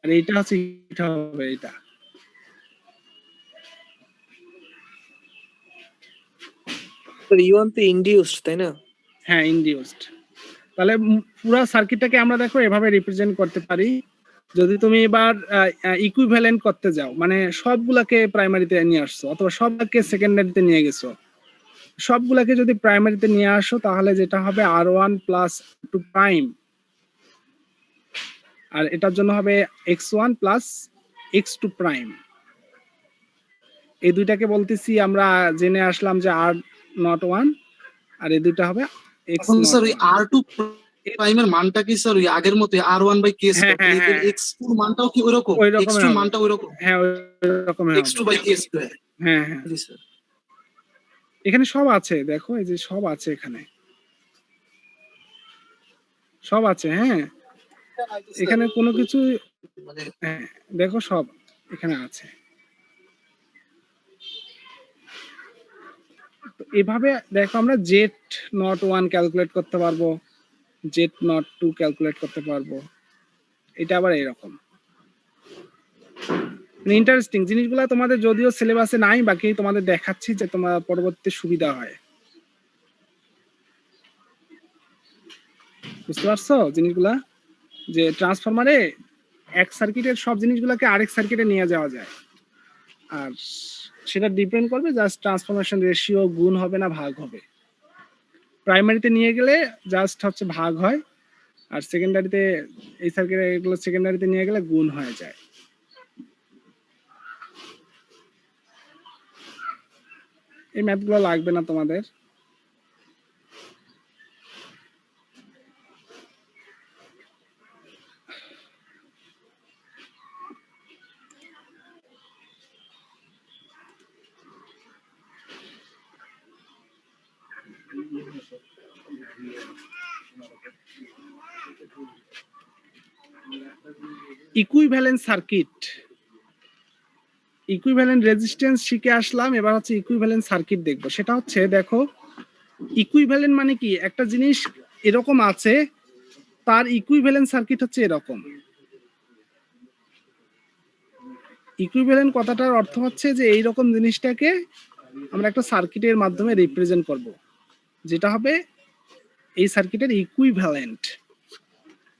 আর এইটা হচ্ছে এটা হবে এটা। E1 তো ইনডিউসড, তাই না? হ্যাঁ, ইনডিউসড। তাহলে পুরো সার্কিটটাকে আমরা দেখো এভাবে রিপ্রেজেন্ট করতে পারি। যদি তুমি এবার ইকুইভ্যালেন্ট করতে যাও, মানে সবগুলাকে প্রাইমারিতে নিয়ে আসছো অথবা সবগুলাকে সেকেন্ডারিতে নিয়ে গেছো, সবগুলাকে যদি প্রাইমারিতে নিয়ে আসো তাহলে যেটা হবে R1 প্লাস টু প্রাইম, আর এটার জন্য হবে x1 প্লাস x2 প্রাইম। এই দুইটাকে বলতেছি আমরা জেনে আসলাম যে R01, আর এই দুইটা হবে x এখন স্যার ওই নট R2 প্রাইমের মানটা কি স্যার ওই আগের মতো R1/k হ্যাঁ, হ্যাঁ, হ্যাঁ। x2 মানটাও কি ওইরকম? ওই রকমই x2 হবে। মানটা ওইরকম হ্যাঁ, ওই রকমই হবে। x2/k²। হ্যাঁ হ্যাঁ, জি স্যার। এখানে সব আছে, দেখো এই যে সব আছে, এখানে সব আছে। হ্যাঁ, এখানে কোনো কিছু মানে হ্যাঁ, দেখো সব এখানে আছে। তো এভাবে দেখো আমরা Z01 ক্যালকুলেট করতে পারবো, Z02 ক্যালকুলেট করতে পারবো। এটা আবার এরকম মানে ইন্টারেস্টিং জিনিসগুলা তোমাদের যদিও সিলেবাসে নাই, বাকি তোমাদের দেখাচ্ছি যে তোমার পরবর্তী সুবিধা হয়। বুঝতে পারছো জিনিসগুলা, যে ট্রান্সফরমারে এক সার্কিটের সব জিনিসগুলোকে আরেক সার্কিটে নিয়ে যাওয়া যায়, আর সেটা ডিপেন্ড করবে জাস্ট ট্রান্সফরমেশন রেশিও গুণ হবে না ভাগ হবে। প্রাইমারিতে নিয়ে গেলে জাস্ট হচ্ছে ভাগ হয়, আর সেকেন্ডারিতে এই সার্কিটে এগুলো সেকেন্ডারিতে নিয়ে গেলে গুণ হয়ে যায়। এই ম্যাথগুলো লাগবে না তোমাদের। ইকুইভ্যালেন্ট সার্কিট, ইকুইভ্যালেন্ট রেজিস্ট্যান্স শিখে আসলাম, এবার হচ্ছে ইকুইভ্যালেন্ট সার্কিট দেখবো। সেটা হচ্ছে দেখো ইকুইভ্যালেন্ট মানে কি, একটা জিনিস এরকম আছে, তার ইকুইভ্যালেন্ট সার্কিট হচ্ছে এরকম। ইকুইভ্যালেন্ট কথাটার অর্থ হচ্ছে যে এইরকম জিনিসটাকে আমরা একটা সার্কিটের মাধ্যমে রিপ্রেজেন্ট করব, যেটা হবে এই সার্কিটের ইকুইভ্যালেন্ট।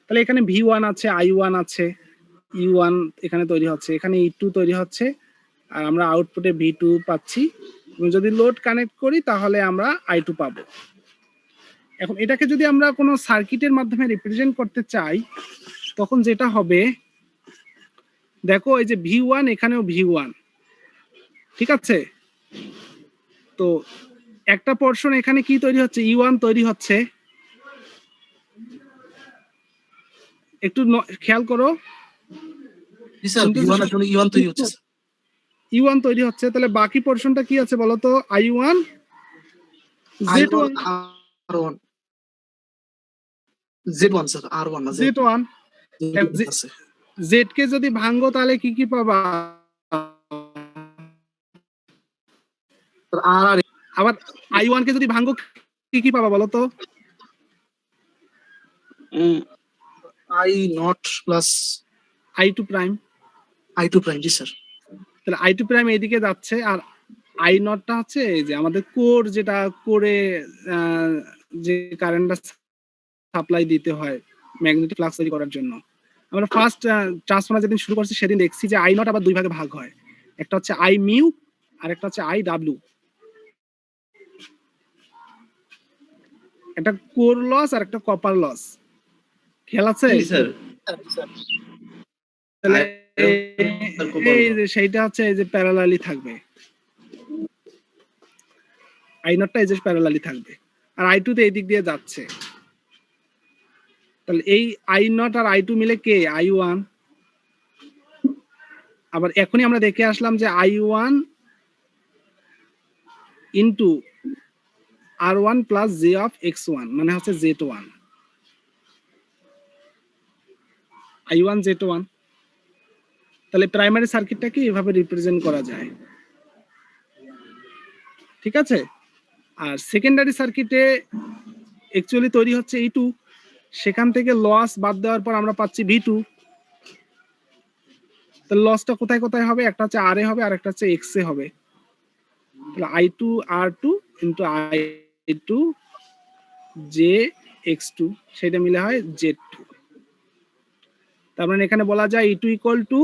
তাহলে এখানে V1 আছে, I1 আছে, E1 এখানে তৈরি হচ্ছে, এখানে E2 তৈরি হচ্ছে, আর আমরা আউটপুটে V2 পাচ্ছি। এবং যদি লোড কানেক্ট করি তাহলে আমরা I2 পাবো। এখন এটাকে যদি আমরা কোনো সার্কিটের মাধ্যমে রিপ্রেজেন্ট করতে চাই তখন যেটা হবে দেখো এই যে V1 এখানেও V1, ঠিক আছে? তো একটা পোরশন এখানে কি তৈরি হচ্ছে, E1 তৈরি হচ্ছে, একটু খেয়াল করো। জি স্যার, V1 এর জন্য E1 তৈরি হচ্ছে স্যার। E1 তৈরি হচ্ছে, তাহলে বাকি পোরশনটা কি আছে বলতো? I1 Z1 R1 Z1 sir, R1 না Z1 আছে। Z কে যদি ভাঙ্গো তাহলে কি কি পাবা? স্যার আর আবার I1 কে যদি ভাঙ্গো কি কি পাবা বলো তো? I not plus I2 prime. I2 prime, G sir. তাহলে I2 প্রাইম এইদিকে যাচ্ছে, আর I নটটা হচ্ছে এই যে আমাদের কোর, যেটা কোরে যে কারেন্টটা সাপ্লাই দিতে হয় ম্যাগনেটিক ফ্লাক্স তৈরি করার জন্য। আমরা ফার্স্ট ট্রান্সফর্মার যেদিন শুরু করছি সেদিন দেখছি যে I নট আবার দুই ভাগে ভাগ হয়, একটা হচ্ছে I মিউ আর একটা হচ্ছে I ডাব্লিউ। একটা কোর লস আর একটা কপার লস, খেয়াল আছে? জি স্যার। তাহলে আর copper এই loss। যে সেইটা হচ্ছে এই যে প্যারালালি থাকবে, I নটটা এই যে প্যারালালি থাকবে, আর I2 তে এই দিক দিয়ে যাচ্ছে। তাহলে এই I নট আর I2 মিলে কে? I1। আবার এখনই আমরা দেখে আসলাম যে I1 into R1 plus J of X1 মানে হচ্ছে Z1, I1 Z1। তাহলে প্রাইমারি সার্কিটটাকে এভাবে রিপ্রেজেন্ট করা যায়, ঠিক আছে? আর সেকেন্ডারি সার্কিটে অ্যাকচুয়ালি তৈরি হচ্ছে E2, সেখান থেকে লস বাদ দেওয়ার পর আমরা পাচ্ছি V2। তাহলে লসটা কোথায় কোথায় হবে? একটা হচ্ছে R এ হবে আর একটা হচ্ছে X এ হবে। তাহলে I2 R2 into I2 J X2, সেটা মিলে হয় Z2। তার মানে এখানে বলা যায় E2 equal to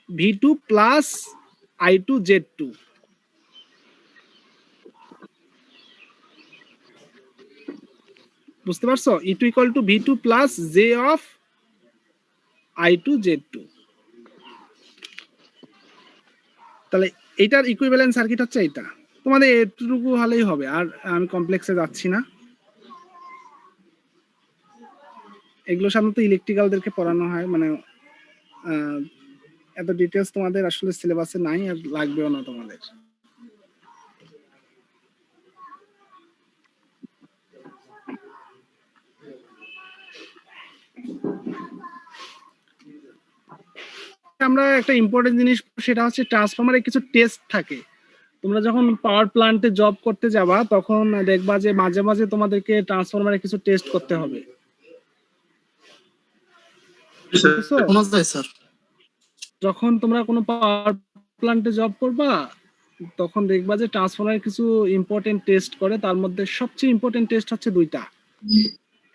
V2 plus I2 Z2। বুঝতে পারছো? E2 equal to V2 plus J of I2 Z2। তাহলে এইটার ইকুইভ্যালেন্ট সার্কিট হচ্ছে এইটা। তোমাদের এটুকু হলেই হবে, আর আমি কমপ্লেক্সে যাচ্ছি না। এগুলো সাধারণত ইলেকট্রিক্যালদেরকে পড়ানো হয়, মানে এত ডিটেলস তোমাদের আসলে সিলেবাসে নাই আর লাগবেও না তোমাদের। আমরা একটা ইম্পর্টেন্ট জিনিস, সেটা হচ্ছে ট্রান্সফরমারে কিছু টেস্ট থাকে। তোমরা যখন পাওয়ার প্ল্যান্টে জব করতে যাবা তখন দেখবা যে মাঝে মাঝে তোমাদেরকে ট্রান্সফরমারে কিছু টেস্ট করতে হবে। বুঝছো? শোনা যায় স্যার। যখন তোমরা কোনো পাওয়ার প্ল্যান্টে জব করবা তখন দেখবা যে ট্রান্সফরমারের কিছু ইম্পর্টেন্ট টেস্ট করে, তার মধ্যে সবচেয়ে ইম্পর্টেন্ট টেস্ট হচ্ছে দুইটা,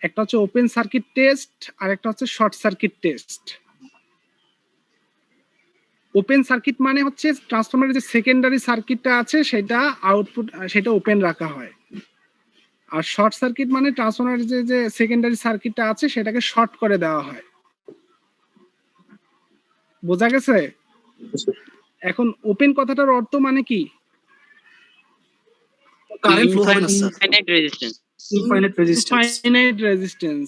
একটা হচ্ছে ওপেন সার্কিট টেস্ট আর একটা হচ্ছে short circuit test. Open circuit মানে হচ্ছে ট্রান্সফরমারের যে সেকেন্ডারি সার্কিটটা আছে সেটা আউটপুট, সেটা ওপেন রাখা হয়। আর শর্ট সার্কিট মানে ট্রান্সফরমারের যে সেকেন্ডারি সার্কিটটা আছে সেটাকে শর্ট করে দেওয়া হয়। বোঝা গেছে? এখন ওপেন কথাটার অর্থ মানে কি? কারেন্ট ফ্লো হবে না sir, infinite resistance. Infinite resistance, finite resistance.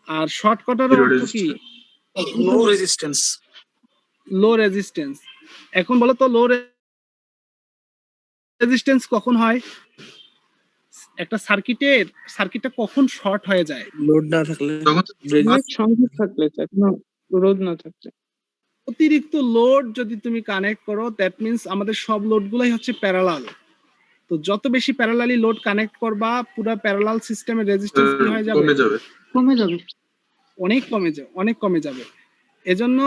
আর শর্ট কথাটার অর্থ কি? No resistance. Low resistance. এখন বলো তো লো রেজিস্ট্যান্স কখন হয়? একটা সার্কিটটা কখন শর্ট হয়ে যায়? লোড না থাকলে লোড সংযোগ থাকলে স্যার, না রোধ না থাকলে। অতিরিক্ত লোড যদি তুমি কানেক্ট করো, দ্যাট মিন্স আমাদের সব লোডগুলাই হচ্ছে প্যারালাল। তো যত বেশি প্যারালালি লোড কানেক্ট করবা পুরো প্যারালাল সিস্টেমের রেজিস্ট্যান্স কি হয়ে যাবে? কমে যাবে। অনেক কমে যাবে। এজন্য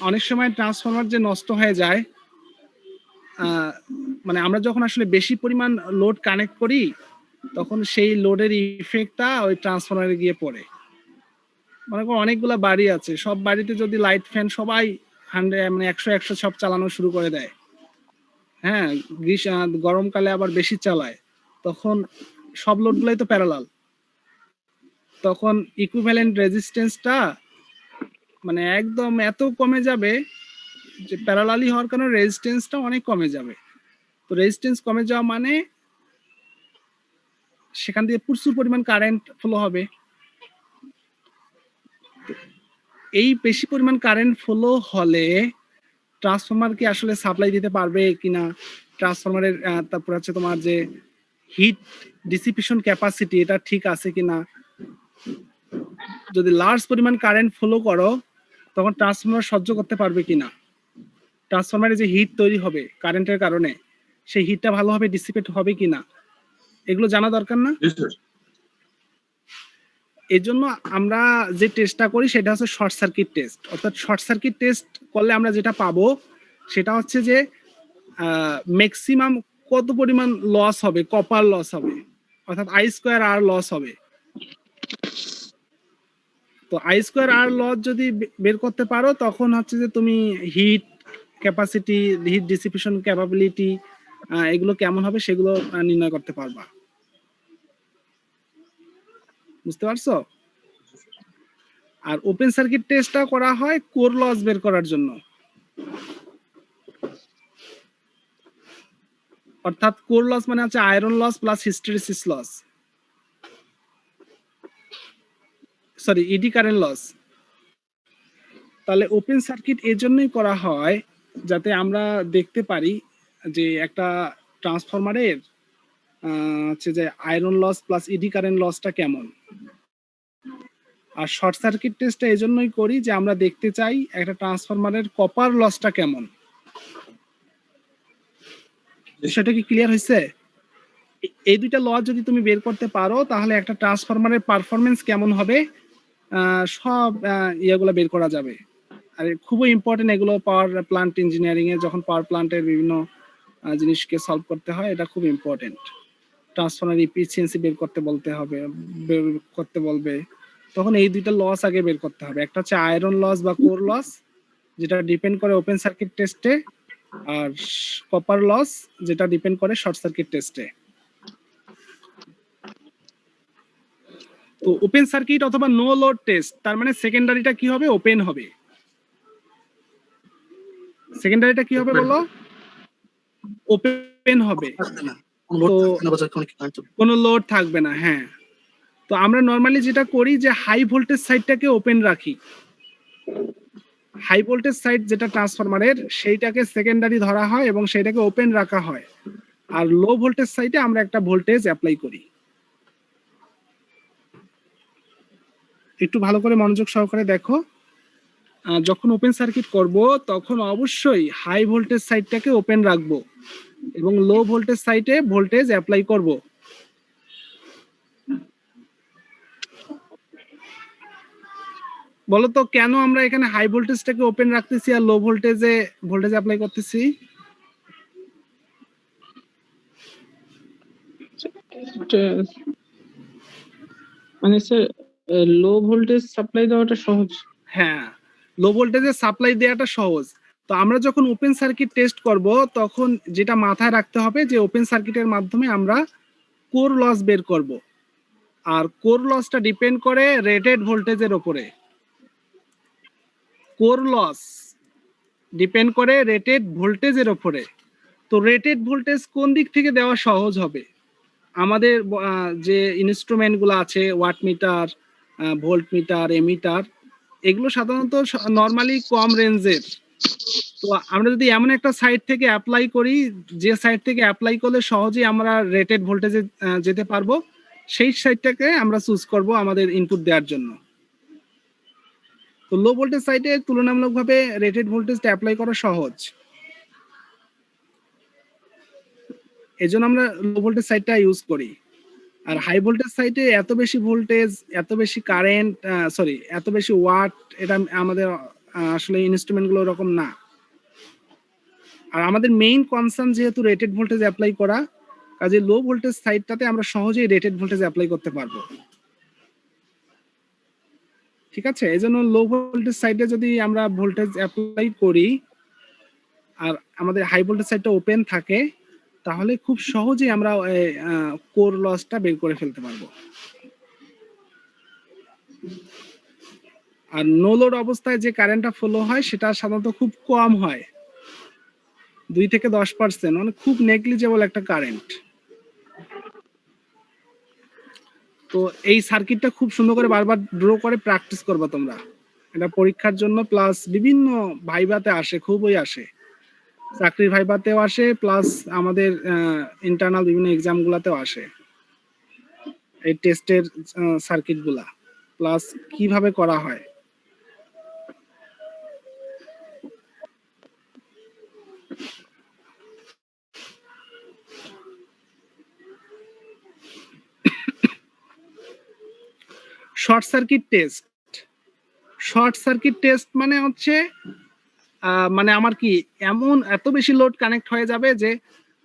অনেক সময় ট্রান্সফরমার যে নষ্ট হয়ে যায়, মানে আমরা যখন আসলে বেশি পরিমাণ লোড কানেক্ট করি তখন সেই লোডের ইফেক্টটা ওই ট্রান্সফরমারে গিয়ে পড়ে। মনে করো অনেকগুলা বাড়ি আছে, সব বাড়িতে যদি লাইট ফ্যান সবাই 100 মানে 100 সব চালানো শুরু করে দেয়, হ্যাঁ, গরমকালে আবার বেশি চালায়, তখন সব লোডগুলাই তো প্যারালাল, তখন ইকুইভ্যালেন্ট রেজিস্ট্যান্সটা মানে একদম এত কমে যাবে যে প্যারালালি হওয়ার কারণে রেজিস্ট্যান্সটা অনেক কমে যাবে। তো রেজিস্ট্যান্স কমে যাওয়া মানে সেখান দিয়ে প্রচুর পরিমাণ কারেন্ট ফ্লো হবে। এই বেশি পরিমাণ কারেন্ট ফ্লো হলে ট্রান্সফরমার কি আসলে সাপ্লাই দিতে পারবে কিনা, ট্রান্সফরমারের তারপর হচ্ছে তোমার যে হিট ডিসিপিশন ক্যাপাসিটি এটা ঠিক আছে কিনা। যদি লার্জ পরিমাণ কারেন্ট ফ্লো করো তখন ট্রান্সফরমার সহ্য করতে পারবে কিনা, ট্রান্সফরমারে যে হিট তৈরি হবে কারেন্টের কারণে সেই হিটটা ভালোভাবে ডিসিপেট হবে কিনা, এগুলো জানা দরকার না? এই জন্য আমরা যে টেস্টটা করি সেটা হচ্ছে শর্ট সার্কিট টেস্ট। অর্থাৎ শর্ট সার্কিট টেস্ট করলে আমরা যেটা পাবো সেটা হচ্ছে যে ম্যাক্সিমাম কত পরিমাণ লস হবে, কপার লস হবে, অর্থাৎ আই স্কোয়ার আর লস হবে। তো আই স্কোয়ার আর লস যদি বের করতে পারো তখন হচ্ছে যে তুমি heat capacity, heat dissipation capability এগুলো কেমন হবে সেগুলো নির্ণয় করতে পারবা। বুঝতে পারছো? আর ওপেন সার্কিট টেস্টটা করা হয় কোর লস বের করার জন্য। অর্থাৎ কোর লস মানে হচ্ছে iron loss plus hysteresis loss, sorry eddy current loss. তাহলে ওপেন সার্কিট এর জন্যই করা হয় যাতে আমরা দেখতে পারি যে একটা ট্রান্সফরমারের হচ্ছে যে iron loss plus eddy current লসটা কেমন। আর শর্ট সার্কিট টেস্টটা এই জন্যই করি যে আমরা দেখতে চাই একটা ট্রান্সফরমারের কপার লসটা কেমন। বিষয়টা কি ক্লিয়ার হয়েছে? এই দুইটা লস যদি তুমি বের করতে পারো তাহলে একটা ট্রান্সফরমারের পারফরমেন্স কেমন হবে সব ইয়েগুলো বের করা যাবে। আর খুবই ইম্পর্টেন্ট এগুলো পাওয়ার প্লান্ট ইঞ্জিনিয়ারিং এ, যখন পাওয়ার প্লান্টের বিভিন্ন জিনিসকে সলভ করতে হয়, এটা খুব ইম্পর্টেন্ট। ট্রান্সফরমার এফিসিয়েন্সি বের করতে বলবে, তখন এই দুইটা লস আগে বের করতে হবে। একটা হচ্ছে আয়রন লস বা কোর লস, যেটা ডিপেন্ড করে ওপেন সার্কিট টেস্টে, আর কপার লস যেটা ডিপেন্ড করে শর্ট সার্কিট টেস্টে। তো ওপেন সার্কিট অথবা নো লোড টেস্ট, তার মানে সেকেন্ডারিটা কি হবে? ওপেন হবে। সেকেন্ডারিটা কি হবে বলো? ওপেন হবে, কোনো লোড থাকবে না। হ্যাঁ, তো আমরা নরমালি যেটা করি যে হাই ভোল্টেজ সাইডটাকে ওপেন রাখি। হাই ভোল্টেজ সাইড যেটা ট্রান্সফরমারের সেইটাকে সেকেন্ডারি ধরা হয় এবং সেটাকে ওপেন রাখা হয়। আর লো ভোল্টেজ সাইডে আমরা একটা ভোল্টেজ অ্যাপ্লাই করি। একটু ভালো করে মনোযোগ সহকারে দেখো, যখন ওপেন সার্কিট করব তখন অবশ্যই হাই ভোল্টেজ সাইডটাকে ওপেন রাখবো এবং লো ভোল্টেজ সাইডে ভোল্টেজ অ্যাপ্লাই করব। বলতো কেন আমরা এখানে হাই ভোল্টেজটাকে ওপেন রাখতেছি আর লো ভোল্টেজে ভোল্টেজ অ্যাপ্লাই করতেছি? মানে স্যার লো ভোল্টেজ সাপ্লাই দেওয়াটা সহজ। হ্যাঁ, লো ভোল্টেজে সাপ্লাই দেওয়াটা সহজ। তো আমরা যখন ওপেন সার্কিট টেস্ট করব তখন যেটা মাথায় রাখতে হবে যে ওপেন সার্কিটের মাধ্যমে আমরা কোর লস বের করব। আর কোর লসটা ডিপেন্ড করে রেটেড ভোল্টেজের উপরে। কোর লস ডিপেন্ড করে রেটেড ভোল্টেজের উপরে। তো রেটেড ভোল্টেজ কোন দিক থেকে দেওয়া সহজ হবে? আমাদের যে ইনস্ট্রুমেন্টগুলো আছে, watt meter, volt meter, ammeter, এগুলো সাধারণত নর্মালি কম রেঞ্জের। তো আমরা যদি এমন একটা সাইড থেকে অ্যাপ্লাই করি যে সাইড থেকে অ্যাপ্লাই করলে সহজেই আমরা রেটেড ভোল্টেজে যেতে পারবো, সেই সাইডটাকে আমরা চুজ করব আমাদের ইনপুট দেওয়ার জন্য। তো লো ভোল্টেজ সাইডে তুলনামূলকভাবে রেটেড ভোল্টেজটা অ্যাপ্লাই করা সহজ। এজন্য আমরা লো ভোল্টেজ সাইডটা ইউজ করি। আর হাই ভোল্টেজ সাইডে এত বেশি ভোল্টেজ, এত বেশি কারেন্ট, এত বেশি ওয়াট, এটা আমাদের আসলে ইনস্ট্রুমেন্টগুলো এরকম না। আর আমাদের মেইন কনসার্ন যেহেতু রেটেড ভোল্টেজ অ্যাপ্লাই করা, কাজে লো ভোল্টেজ সাইডটাতে আমরা সহজেই রেটেড ভোল্টেজ অ্যাপ্লাই করতে পারবো। ঠিক আছে, এজন্য লো ভোল্টেজ সাইডে যদি আমরা ভোল্টেজ অ্যাপ্লাই করি আর আমাদের হাই ভোল্টেজ সাইডটা ওপেন থাকে, তাহলে খুব সহজেই আমরা কোর লসটা বের করে ফেলতে পারবো। আর নো লোড অবস্থায় যে কারেন্টটা ফ্লো হয় সেটা সাধারণত খুব কম হয়, 2 থেকে 10%, মানে খুব নেগলিজেবল একটা কারেন্ট। তো এই সার্কিটটা খুব সুন্দর করে বারবার ড্র করে প্র্যাকটিস করবা তোমরা। এটা পরীক্ষার জন্য প্লাস বিভিন্ন ভাইভাতে আসে, খুবই আসে, চাকরির ভাইভাতেও আসে, প্লাস আমাদের ইন্টারনাল বিভিন্ন এক্সামগুলোতেও আসে এই টেস্টের সার্কিটগুলা, প্লাস কিভাবে করা হয়। Short circuit test, short circuit test মানে হচ্ছে মানে আমার কি এমন এত বেশি লোড কানেক্ট হয়ে যাবে যে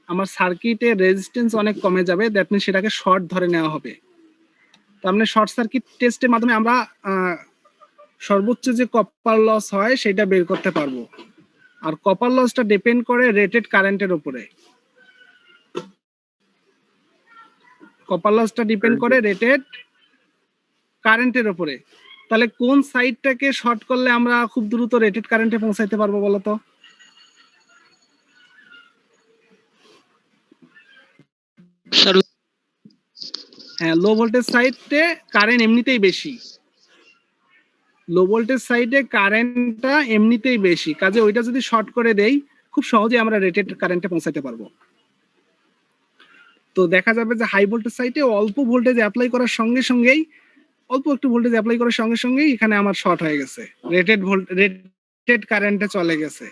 আমার সার্কিটের রেজিস্ট্যান্স অনেক কমে যাবে, দ্যাট মিনস সেটাকে শর্ট ধরে নেওয়া হবে। তার মানে শর্ট সার্কিট টেস্টের মাধ্যমে আমরা সর্বোচ্চ যে কপার লস হয় সেটা বের করতে পারবো। আর কপার লসটা ডিপেন্ড করে রেটেড কারেন্টের উপরে। কপার লসটা ডিপেন্ড করে রেটেড কারেন্টের উপরে। তাহলে কোন সাইডটাকে শর্ট করলে আমরা খুব দ্রুত রেটেড কারেন্টে পৌঁছাইতে পারবো বলতো? হ্যাঁ, লো ভোল্টেজ সাইডে কারেন্ট এমনিতেই বেশি, লো ভোল্টেজ সাইডে কারেন্টটা এমনিতেই বেশি, কাজে ওইটা যদি শর্ট করে দেই খুব সহজে আমরা রেটেড কারেন্টে পৌঁছাতে পারবো। তো দেখা যাবে যে হাই ভোল্টেজ সাইডে অল্প ভোল্টেজ অ্যাপ্লাই করার সঙ্গে সঙ্গেই, অল্প একটু ভোল্টেজ অ্যাপ্লাই করার সঙ্গে সঙ্গেই এখানে আমার শর্ট হয়ে গেছে, রেটেড কারেন্টে চলে গেছে,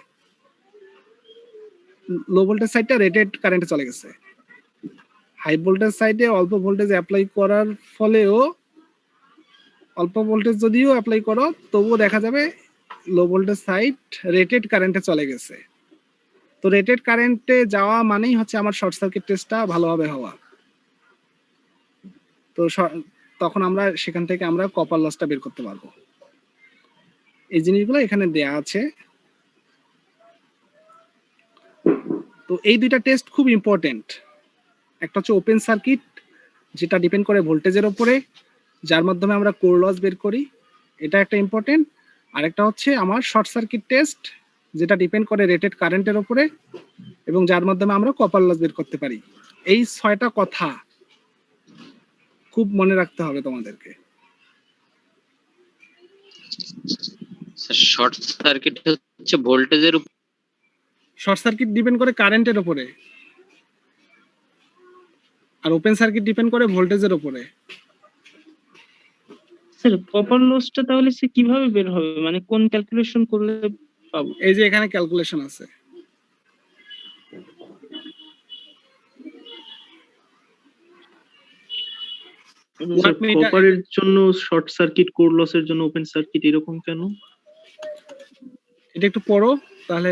লো ভোল্টেজ সাইডটা রেটেড কারেন্টে চলে গেছে। হাই ভোল্টেজ সাইডে অল্প ভোল্টেজ অ্যাপ্লাই করার ফলেও, অল্প ভোল্টেজ যদিও অ্যাপ্লাই করো তবুও দেখা যাবে লো ভোল্টেজ সাইড রেটেড কারেন্টে চলে গেছে। তো রেটেড কারেন্টে যাওয়া মানেই হচ্ছে আমার শর্ট সার্কিট টেস্টটা ভালোভাবে হওয়া। তো তখন আমরা সেখান থেকে আমরা কপার লসটা বের করতে পারবো। এই জিনিসগুলো এখানে দেয়া আছে। তো এই দুইটা টেস্ট খুব ইম্পর্টেন্ট। একটা হচ্ছে ওপেন সার্কিট, যেটা ডিপেন্ড করে ভোল্টেজের উপরে, যার মাধ্যমে আমরা কোর লস বের করি, এটা একটা ইম্পর্টেন্ট। আর একটা হচ্ছে আমার শর্ট সার্কিট টেস্ট, যেটা ডিপেন্ড করে রেটেড কারেন্টের উপরে এবং যার মাধ্যমে আমরা কপার লস বের করতে পারি। এই 6টা কথা খুব মনে রাখতে হবে তোমাদেরকে। শর্ট সার্কিট হচ্ছে ভোল্টেজের উপর, শর্ট সার্কিট ডিপেন্ড করে কারেন্টের উপরে, আর ওপেন সার্কিট ডিপেন্ড করে ভোল্টেজের উপরে। স্যার কপার লসটা তাহলে সে কিভাবে বের হবে, মানে কোন ক্যালকুলেশন করলে পাবো? এই যে এখানে ক্যালকুলেশন আছে। কপারের জন্য শর্ট সার্কিট, কোর লসের জন্য ওপেন সার্কিট, এরকম কেন? এটা একটু পড়ো, তাহলে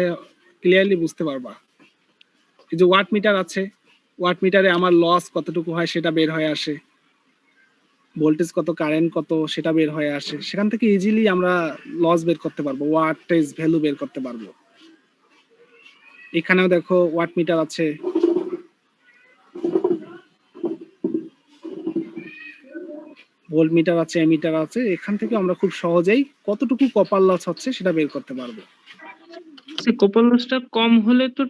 ক্লিয়ারলি বুঝতে পারবা। এই যে ওয়াট মিটার আছে, ওয়াট মিটারে আমার লস কতটুকু হয় সেটা বের হয়ে আসে, ভোল্টেজ কত, কারেন্ট কত সেটা বের হয়ে আসে। সেখান থেকে ইজিলি আমরা লস বের করতে পারবো, ওয়াটেজ ভ্যালু বের করতে পারবো। এখানেও দেখো ওয়াট মিটার আছে, ভোল্ট মিটার আছে, এমিটার আছে। এখান থেকে আমরা খুব সহজেই কতটুকু কপার লস হচ্ছে সেটা বের করতে পারবো। কপার লসটা কম হলে তো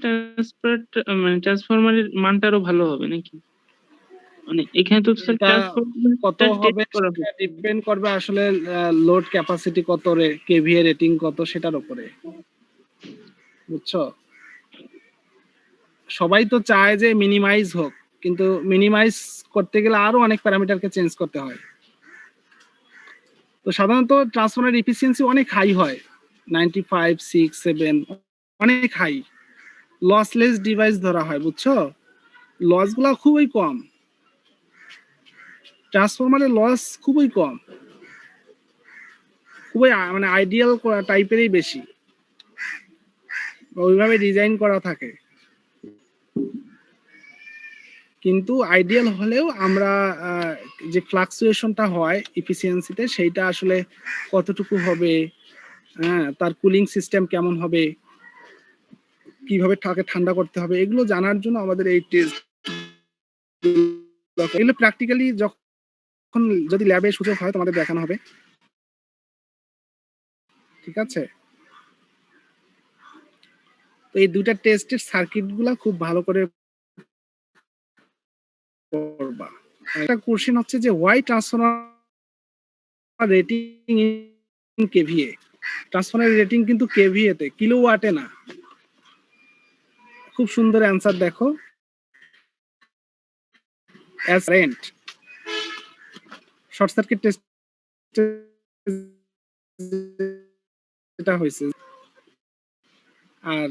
ট্রান্সফরমারের মানটা আরো ভালো হবে নাকি? মানে এখানে তো স্যার এটা কত হবে ডিপেন্ড করবে আসলে লোড ক্যাপাসিটি কত, কেভিএ রেটিং কত সেটার উপরে, বুঝছো? সবাই তো চায় যে মিনিমাইজ হোক, কিন্তু মিনিমাইজ করতে গেলে আরো অনেক প্যারামিটারকে চেঞ্জ করতে হয়। তো সাধারণত ট্রান্সফরমার এফিসিয়েন্সি অনেক হাই হয়, 95, 6, 7, অনেক হাই। লসলেস ডিভাইস ধরা হয়, বুঝছো? লস গুলা খুবই কম, ট্রান্সফরমারের লস খুবই কম, খুবই মানে আইডিয়াল টাইপেরই বেশি, ওইভাবে ডিজাইন করা থাকে। কিন্তু আইডিয়াল হলেও আমরা যে ফ্লাকচুয়েশনটা হয় এফিসিয়েন্সিতে, সেইটা আসলে কতটুকু হবে, হ্যাঁ, তার কুলিং সিস্টেম কেমন হবে, কিভাবে তাকে ঠান্ডা করতে হবে, এগুলো জানার জন্য আমাদের এই টেস্ট, এগুলো প্র্যাকটিক্যালি যখন যদি ল্যাবে সুযোগ হয় তোমাদের দেখানো হবে, ঠিক আছে? তো এই দুইটা টেস্টের সার্কিট গুলা খুব ভালো করে পড়বা। একটা কোশ্চেন হচ্ছে যে why transformer rating in kVA. Transformer rating কিন্তু কেভিএ তে, কিলোওয়াটে না। খুব সুন্দর অ্যান্সার দেখো, as current short circuit test এটা হয়েছে, আর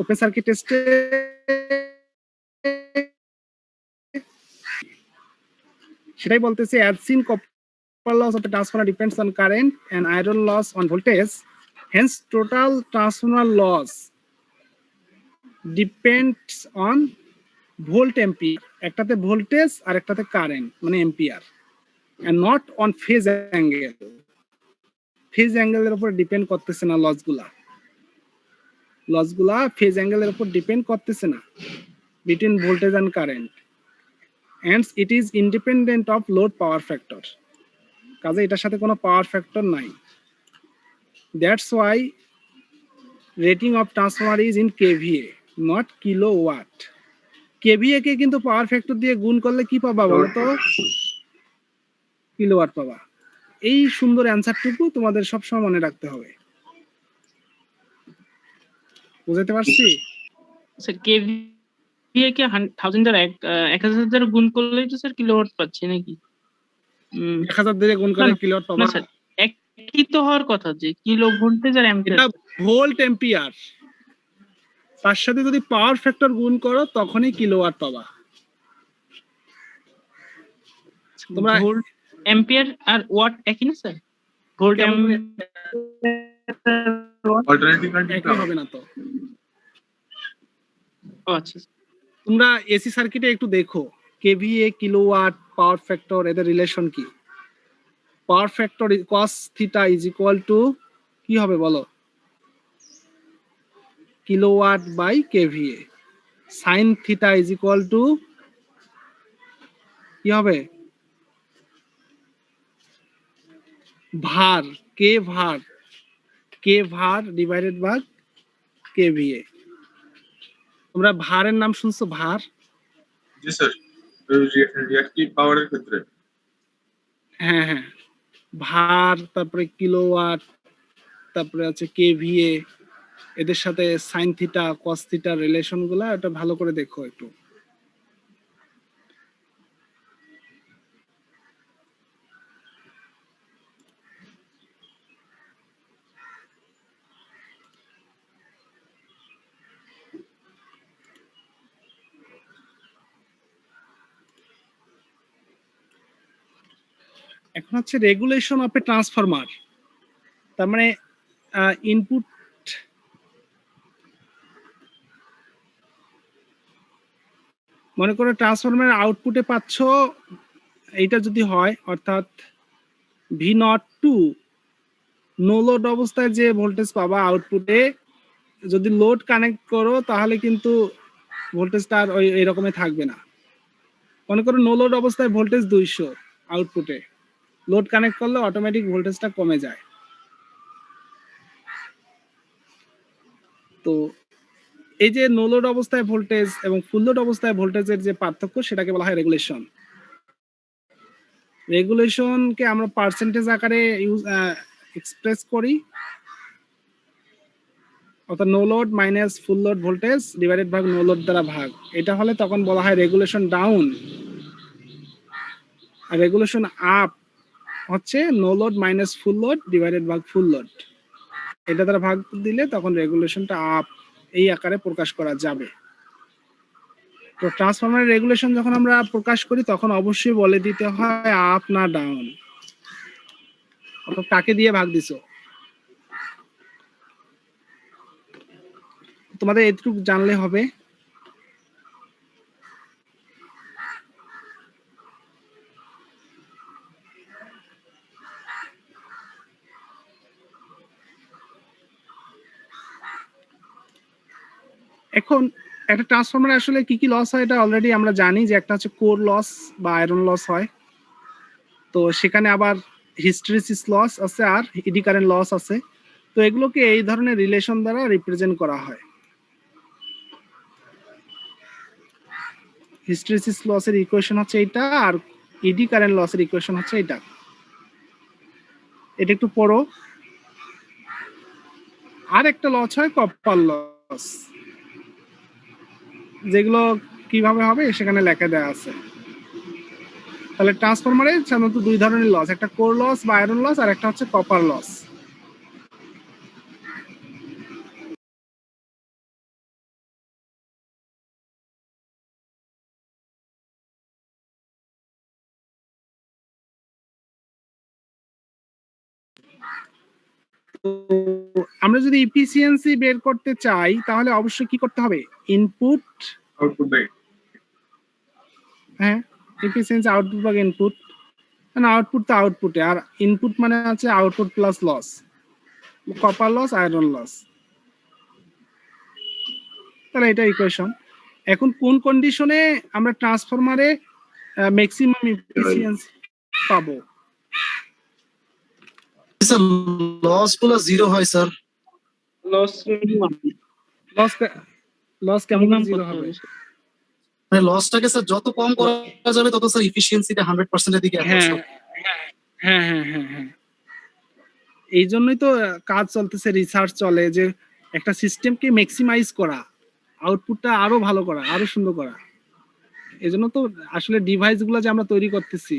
ওপেন সার্কিট টেস্টে সেটাই বলতেছে, as seen copper loss of a transformer depends on current and iron loss on voltage. Hence, total transformer loss depends on volt ampere, একটাতে voltage আর একটাতে current মানে ampere, and not on phase angle. Phase অ্যাঙ্গেলের উপর depend করতেছে না লসগুলা phase অ্যাঙ্গেলের উপর ডিপেন্ড করতেছে না between voltage and current, hence it is independent of load power factor। কাজে এটার সাথে কোনো পাওয়ার ফ্যাক্টর নাই। That's why rating of transformer is in KVA not kilowatt. KVA কে কিন্তু পাওয়ার ফ্যাক্টর দিয়ে গুণ করলে কি পাবা বলো তো? কিলোওয়াট পাবা। এই সুন্দর অ্যান্সারটুকু তোমাদের সবসময় মনে রাখতে হবে। বুঝতে পারছি? স্যার কেভিএ কে 1000 দ্বারা 1000 দ্বারা গুণ করলেই তো স্যার কিলোওয়াট পাচ্ছি নাকি? 1000 দিয়ে গুণ করে কিলোওয়াট পাবা। না স্যার, একই তো হওয়ার কথা যে কিলো ভোল্টেজ আর এটা অ্যাম্পিয়ার। ভোল্ট এম্পিয়ার, তার সাথে যদি পাওয়ার ফ্যাক্টর গুণ করো তখনই কিলোওয়াট পাবা। তোমরা ভোল্ট অ্যাম্পিয়ার আর ওয়াট একই না স্যার? ভোল্ট কেমন করে? অল্টারনেটিং কারেন্ট একই হবে না তো। আচ্ছা তোমরা এসি সার্কিটে একটু দেখো কেভিএ, কিলোওয়াট, পাওয়ার ফ্যাক্টর এদের রিলেশন কি? Power factor cos theta is equal to কি হবে বলো? Kilowatt by kVA. Sine theta is equal to কি হবে? ভার, কে ভার ডিভাইডেড বাই কেভিএ। তোমরা ভারের নাম শুনছো? ভার? জি স্যার, রিঅ্যাক্টিভ পাওয়ারের ক্ষেত্রে হ্যাঁ হ্যাঁ, ভার, তারপরে কিলোওয়াট, তারপরে আছে কেভিএ, এদের সাথে সাইন থিটা কস থিটার রিলেশন গুলা এটা ভালো করে দেখো একটু। এখন হচ্ছে রেগুলেশন অফ এ ট্রান্সফরমার, তার মানে ইনপুট মনে করো ট্রান্সফরমারের আউটপুটে পাচ্ছ এইটা যদি হয়, অর্থাৎ V nought two, no load অবস্থায় যে ভোল্টেজ পাবা আউটপুটে, যদি লোড কানেক্ট করো তাহলে কিন্তু ভোল্টেজটা আর ওই এরকমই থাকবে না। মনে করো নো লোড অবস্থায় ভোল্টেজ 200 আউটপুটে, লোড কানেক্ট করলে অটোমেটিক ভোল্টেজটা কমে যায়। তো এই যে নো লোড অবস্থায় ভোল্টেজ এবং ফুল লোড অবস্থায় ভোল্টেজের যে পার্থক্য সেটাকে বলা হয় রেগুলেশন। রেগুলেশনকে আমরা পার্সেন্টেজ আকারে এক্সপ্রেস করি, অর্থাৎ no load minus full load voltage divided by no load দ্বারা ভাগ। এটা হলে তখন বলা হয় রেগুলেশন ডাউন, আর রেগুলেশন আপ হচ্ছে no load minus full load divided by full load. এটা দ্বারা ভাগ দিলে তখন রেগুলেশনটা আপ এই আকারে প্রকাশ করা যাবে। তো ট্রান্সফরমারের রেগুলেশন যখন আমরা প্রকাশ করি তখন অবশ্যই বলে দিতে হয় আপ না ডাউন, অর্থাৎ কাকে দিয়ে ভাগ দিছো। তোমাদের এটুকু জানলে হবে। এখন একটা ট্রান্সফরমারে আসলে কি কি লস হয় এটা অলরেডি আমরা জানি, যে একটা হচ্ছে কোর লস বা আয়রন লস হয়, তো সেখানে আবার হিস্টেরিসিস লস আছে আর ইডি কারেন্ট লস আছে। তো এগুলোকে এই ধরনের রিলেশন দ্বারা রিপ্রেজেন্ট করা হয়। হিস্টেরিসিস লসের ইকুয়েশন হচ্ছে এটা, আর ইডি কারেন্ট লসের ইকুয়েশন হচ্ছে এটা। এটা একটু পড়ো। আর একটা লস হয় কপার লস, যেগুলো কিভাবে হবে সেখানে লেখা দেওয়া আছে। তাহলে ট্রান্সফরমারে সাধারণত দুই ধরনের লস, একটা কোর লস বা আয়রন লস, আর একটা হচ্ছে কপার লস। আমরা যদি ইফিসিয়েন্সি বের করতে চাই তাহলে অবশ্যই কি করতে হবে? ইনপুট, আউটপুট বাই হ্যাঁ, এফিসিয়েন্সি আউটপুট ভাগ ইনপুট, না আউটপুট তো আউটপুটে, আর ইনপুট মানে হচ্ছে output plus loss, copper loss, iron loss. তাহলে এটা ইকুয়েশন। এখন কোন কন্ডিশনে আমরা ট্রান্সফরমারে ম্যাক্সিমাম এফিসিয়েন্সি পাবো? স্যার লস গুলো 0 হয় স্যার। লস লস লস কেমন জিরো হবে? মানে লসটাকে স্যার যত কম করা যাবে তত স্যার এফিসিয়েন্সিটা 100% এর দিকে approach হ্যাঁ হবে। হ্যাঁ হ্যাঁ হ্যাঁ হ্যাঁ, এই জন্যই তো কাজ চলতেছে, রিসার্চ চলে যে একটা সিস্টেমকে ম্যাক্সিমাইজ করা, আউটপুটটা আরো ভালো করা, আরো সুন্দর করা। এই জন্য তো আসলে ডিভাইস গুলো যে আমরা তৈরি করতেছি,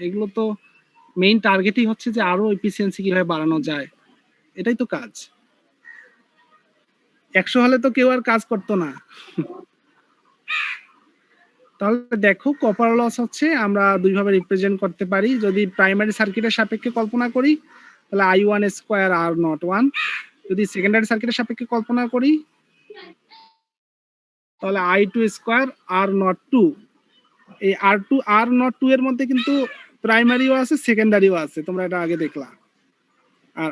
এগুলো তো মেইন টার্গেটই হচ্ছে যে আরো এফিসিয়েন্সি কিভাবে বাড়ানো যায়, এটাই তো কাজ। 100 হলে তো কেউ আর কাজ করতো না। তাহলে দেখো কপার লস হচ্ছে আমরা দুইভাবে রিপ্রেজেন্ট করতে পারি। যদি প্রাইমারি সার্কিটের সাপেক্ষে কল্পনা করি তাহলে I1 স্কয়ার আর নট 1, যদি সেকেন্ডারি সার্কিটের সাপেক্ষে কল্পনা করি তাহলে I2 স্কয়ার আর নট 2। এই R2 আর নট 2 এর মধ্যে কিন্তু প্রাইমারিও আছে সেকেন্ডারিও আছে, তোমরা এটা আগে দেখলা, আর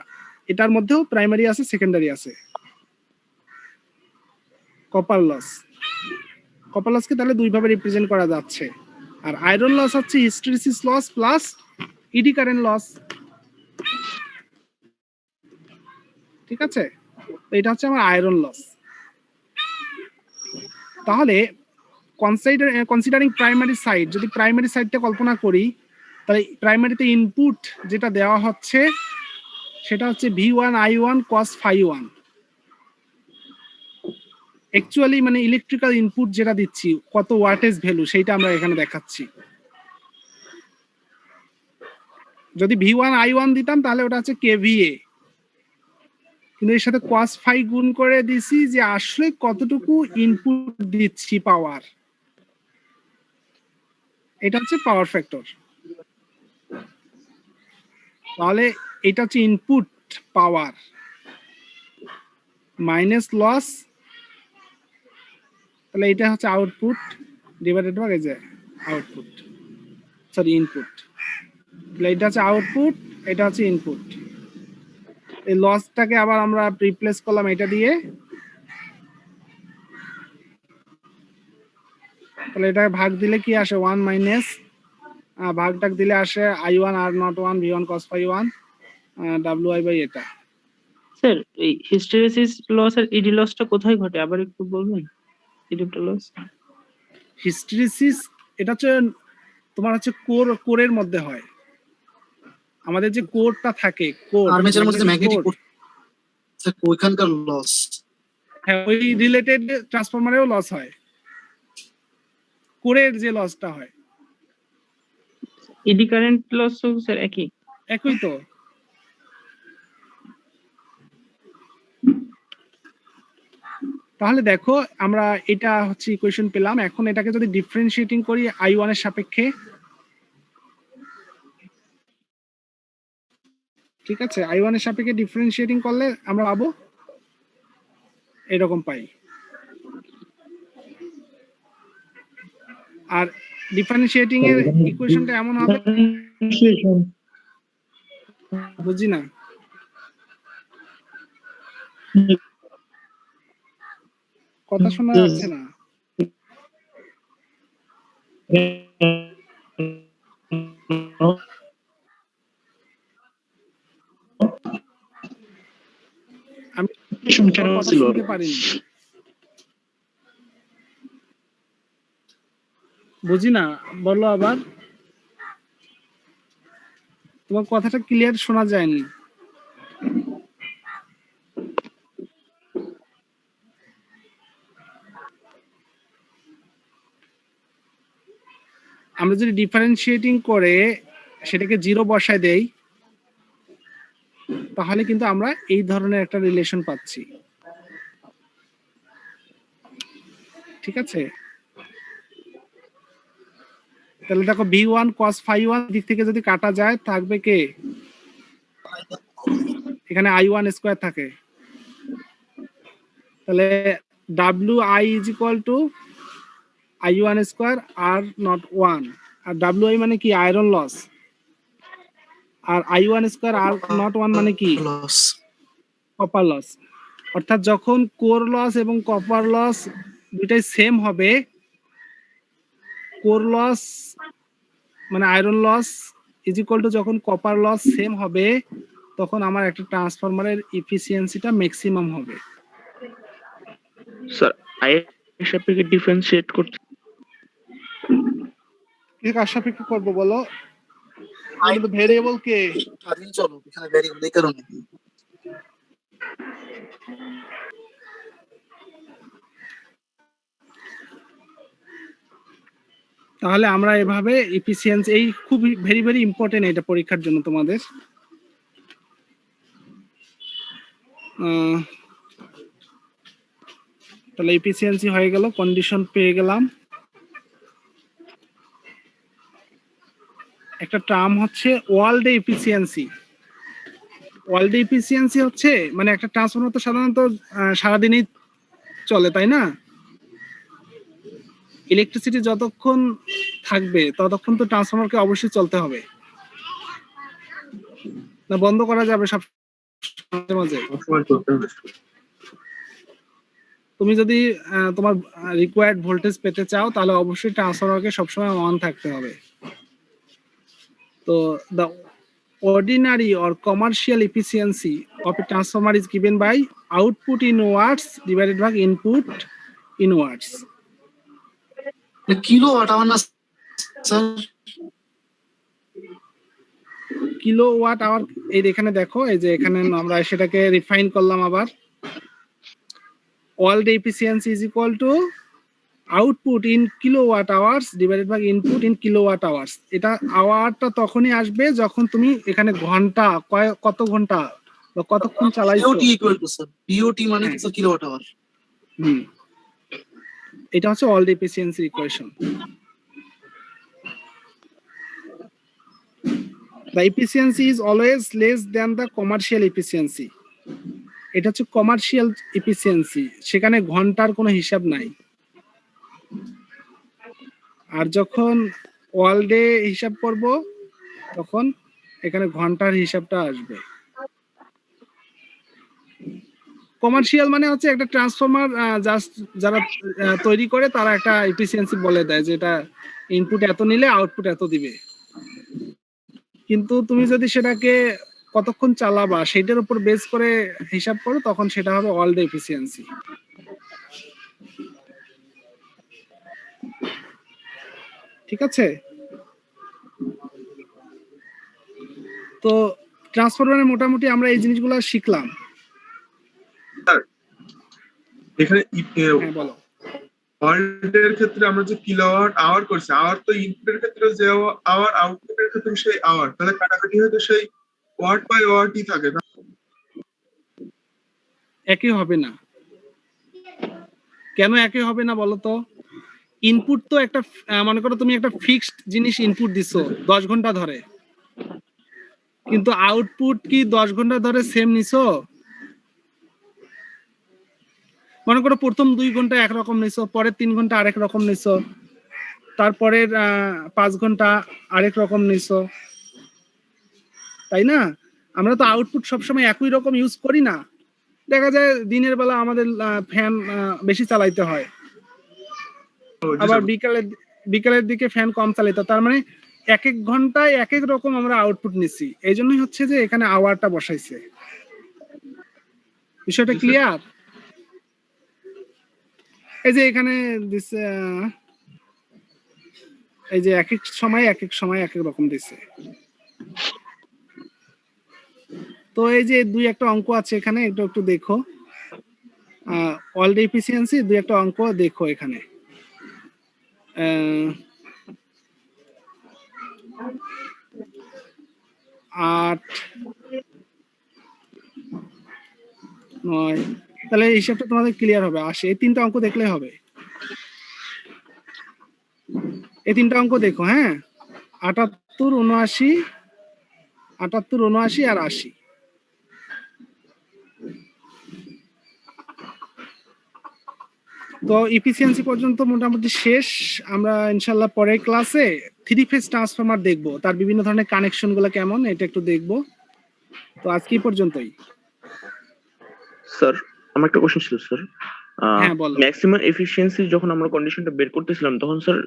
এটার মধ্যেও প্রাইমারি আছে সেকেন্ডারি আছে। কপার লসকে তাহলে দুইভাবে রিপ্রেজেন্ট করা যাচ্ছে। আর আয়রন লস হচ্ছে hysteresis loss plus eddy current loss. ঠিক আছে, তো এটা হচ্ছে আমার আয়রন লস। তাহলে কনসিডারিং প্রাইমারি সাইড, যদি প্রাইমারি সাইডটা কল্পনা করি তাহলে প্রাইমারিতে ইনপুট যেটা দেওয়া হচ্ছে সেটা হচ্ছে V1 I1 cos phi 1। Actually মানে ইলেকট্রিক্যাল ইনপুট যেটা দিচ্ছি, কত ওয়াটেজ ভ্যালু, সেইটা আমরা এখানে দেখাচ্ছি। যদি V1 I1 দিতাম তাহলে ওটা হচ্ছে KVA, কিন্তু এর সাথে cos phi গুণ করে দিছি যে আসলে কতটুকু ইনপুট দিচ্ছি পাওয়ার, এটা হচ্ছে পাওয়ার ফ্যাক্টর। তাহলে এটা হচ্ছে ইনপুট পাওয়ার মাইনাস লস, তাহলে এটা হচ্ছে আউটপুট ডিভাইডেড বাই এই যে আউটপুট, সরি ইনপুট। তাহলে এটা হচ্ছে আউটপুট, এটা হচ্ছে ইনপুট। এই লসটাকে আবার আমরা রিপ্লেস করলাম এটা দিয়ে, তাহলে এটা ভাগ দিলে কি আসে 1 মাইনাস, ভাগটাক দিলে আসে I1 R nought 1 V1 cos phi 1 WI by এটা। স্যার এই হিস্টেরিসিস লস আর ইডি লসটা কোথায় ঘটে আবার একটু বলবেন? এই দুটো লস। হিস্টেরিসিস এটা হচ্ছে তোমার হচ্ছে কোরের মধ্যে হয়, আমাদের যে কোরটা থাকে, কোর আর্মেচারের মধ্যে ম্যাগনেটিক স্যার ওইখানকার লস। হ্যাঁ, ওই রিলেটেড ট্রান্সফরমারেও লস হয়, কোরের যে লসটা হয়। ইডি কারেন্ট লস স্যার একই? একই তো। তাহলে দেখো আমরা এটা হচ্ছে ইকুয়েশন পেলাম। এখন এটাকে যদি ডিফারেন্সিয়েটিং করি I1 এর সাপেক্ষে, ঠিক আছে, I1 এর সাপেক্ষে ডিফারেন্সিয়েটিং করলে আমরা পাবো এরকম পাই। আর ডিফারেন্সিয়েটিং এর ইকুয়েশনটা এমন হবে, বুঝি না, কথা শোনা যাচ্ছে না। আমি কথা শুনতে পারিনি, বুঝি না, বলো আবার, তোমার কথাটা ক্লিয়ার শোনা যায়নি। আমরা যদি ডিফারেন্সিয়েটিং করে সেটাকে 0 বসায় দেই তাহলে কিন্তু আমরা এই ধরনের একটা রিলেশন পাচ্ছি। ঠিক আছে, তাহলে দেখো V1 cos phi 1 দিক থেকে যদি কাটা যায় থাকবে কে, এখানে I1 স্কয়ার থাকে, তাহলে WI is equal to I1 square R nought 1, আর WI মানে কি আয়রন লস, আর I1 স্কয়ার আর নট 1 মানে কি লস। Copper loss. অর্থাৎ যখন কোর লস এবং কপার লস দুইটাই সেম হবে, কোর লস মানে iron loss is equal to যখন কপার লস সেম হবে, তখন আমার একটা ট্রান্সফরমারের এফিসিয়েন্সিটা ম্যাক্সিমাম হবে। স্যার আই এর সাপেক্ষে ডিফারেন্সিয়েট করতে কি কার সাপেক্ষে করবো বলো? ভেরিয়েবল কে? স্বাধীন চলো, এখানে ভ্যারিয়েবল এই কারণে। তাহলে আমরা এভাবে এফিসিয়েন্সি, এই খুব ভেরি ভেরি ইম্পর্টেন্ট এটা পরীক্ষার জন্য তোমাদের। তাহলে এফিসিয়েন্সি হয়ে গেল, কন্ডিশন পেয়ে গেলাম। একটা টার্ম হচ্ছে ওয়ার্ল্ড এফিসিয়েন্সি। ওয়ার্ল্ড এফিসিয়েন্সি হচ্ছে মানে একটা ট্রান্সফরমার তো সাধারণত সারাদিনই চলে, তাই না? ইলেকট্রিসিটি যতক্ষণ থাকবে ততক্ষণ তো ট্রান্সফরমারকে অবশ্যই চলতে হবে, না বন্ধ করা যাবে সব মাঝে মাঝে? সবসময় চলতে হবে। তুমি যদি তোমার রিকোয়ার্ড ভোল্টেজ পেতে চাও তাহলে অবশ্যই ট্রান্সফরমারকে সবসময় অন থাকতে হবে। তো the ordinary or commercial efficiency of a transformer is given by output in watts divided by input in watts. Kilowatt hour না স্যার? কিলোওয়াট আওয়ার, এই এখানে দেখো, এই যে এখানে আমরা সেটাকে রিফাইন করলাম আবার। all the efficiency is equal to output in kilowatt hours divided by input in kilowatt hours. এটা আওয়ারটা তখনই আসবে যখন তুমি এখানে ঘন্টা কত ঘন্টা বা কতক্ষণ চালাইছো। BOT equal to sir, BOT মানে হচ্ছে কিলোওয়াট আওয়ার। এটা হচ্ছে all the efficiency equation. The efficiency is always less than the commercial efficiency. এটা হচ্ছে কমার্শিয়াল এফিসিয়েন্সি, সেখানে ঘন্টার কোনো হিসাব নাই। আর যখন অল ডে হিসাব করব তখন এখানে ঘন্টার হিসাবটা আসবে। কমার্শিয়াল মানে হচ্ছে একটা ট্রান্সফরমার জাস্ট যারা তৈরি করে তারা একটা এফিসিয়েন্সি বলে দেয় যে এটা ইনপুট এত নিলে আউটপুট এত দিবে, কিন্তু তুমি যদি সেটাকে কতক্ষণ চালাবা সেটার উপর বেস করে হিসাব করো তখন সেটা হবে অল ডে এফিসিয়েন্সি। ঠিক আছে? তো ট্রান্সফরমারে মোটামুটি আমরা এই জিনিসগুলো শিখলাম। এখানে হ্যাঁ বলো। ওয়ার্ল্ডের ক্ষেত্রে আমরা যে কিলোওয়াট আওয়ার করছি, আওয়ার তো ইনপুটের ক্ষেত্রে যে আওয়ার, আউটপুটের ক্ষেত্রে সেই আওয়ার, তাহলে কাটাকাটি হয়তো সেই ওয়াট বাই ওয়াটই থাকে না? একই হবে না। কেন একই হবে না বলো তো? ইনপুট তো একটা মনে করো তুমি একটা ফিক্সড জিনিস ইনপুট দিছো 10 ঘন্টা ধরে, কিন্তু আউটপুট কি 10 ঘন্টা ধরে সেম নিছো? মনে করো প্রথম 2 ঘন্টা একরকম নিছো, পরের 3 ঘন্টা আরেক রকম নিছো, তারপরের 5 ঘন্টা আরেক রকম নিছো, তাই না? আমরা তো আউটপুট সবসময় একই রকম ইউজ করি না। দেখা যায় দিনের বেলা আমাদের ফ্যান বেশি চালাইতে হয়, আবার বিকালের দিকে ফ্যান কম চালিত, তার মানে এক এক ঘন্টায় এক এক রকম আমরা আউটপুট নিচ্ছি। এই জন্যই হচ্ছে যে এখানে আওয়ারটা বসাইছে। বিষয়টা ক্লিয়ার? এই যে এখানে দিছে, এই যে এক এক সময় এক এক রকম দিছে। তো এই যে 2-1টা অঙ্ক আছে এখানে, একটু দেখো। অল ডে এফিসিয়েন্সি 2-1টা অঙ্ক দেখো এখানে। 8, 9, তাহলে এই হিসাবটা তোমাদের ক্লিয়ার হবে। 80, এই 3টা অঙ্ক দেখলে হবে। এই 3টা অঙ্ক দেখো, হ্যাঁ। 78, 79, 78, 79 আর 80। তো ইফিসিয়েন্সি পর্যন্ত মোটামুটি শেষ। আমরা ইনশাল্লাহ পরের ক্লাসে 3 ফেজ ট্রান্সফরমার দেখবো, তার বিভিন্ন ধরনের কানেকশন গুলো কেমন এটা একটু দেখবো। তো আজকে এই পর্যন্তই। স্যার আমার একটা কোশ্চেন ছিল স্যার। হ্যাঁ, বলো। ম্যাক্সিমাম এফিসিয়েন্সি যখন আমরা কন্ডিশনটা বের করতেছিলাম তখন স্যার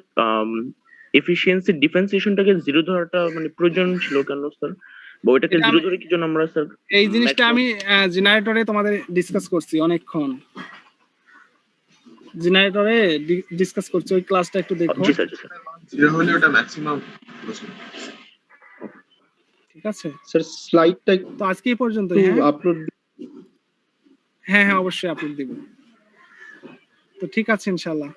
এফিসিয়েন্সি ডিফারেন্সিয়েশনটাকে জিরো ধরাটা মানে প্রয়োজন ছিল কেন স্যার, বা ওইটাকে এটা জিরো আমি- ধরে কি জন্য আমরা স্যার এই জিনিসটা আমি জেনারেটরে তোমাদের ডিসকাস করছি অনেকক্ষণ, জেনারেটরে ডিসকাস করছি, ওই ক্লাসটা একটু দেখো। জি স্যার জি স্যার। জিরো হলে ওটা ম্যাক্সিমাম। ঠিক আছে, স্যার স্লাইডটা তো আজকে এই পর্যন্ত। একটু হ্যাঁ আপলোড হ্যাঁ হ্যাঁ অবশ্যই আপলোড দিব। তো ঠিক আছে ইনশাল্লাহ।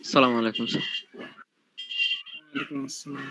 আসসালামু আলাইকুম স্যার। ওয়ালাইকুম আসসালাম।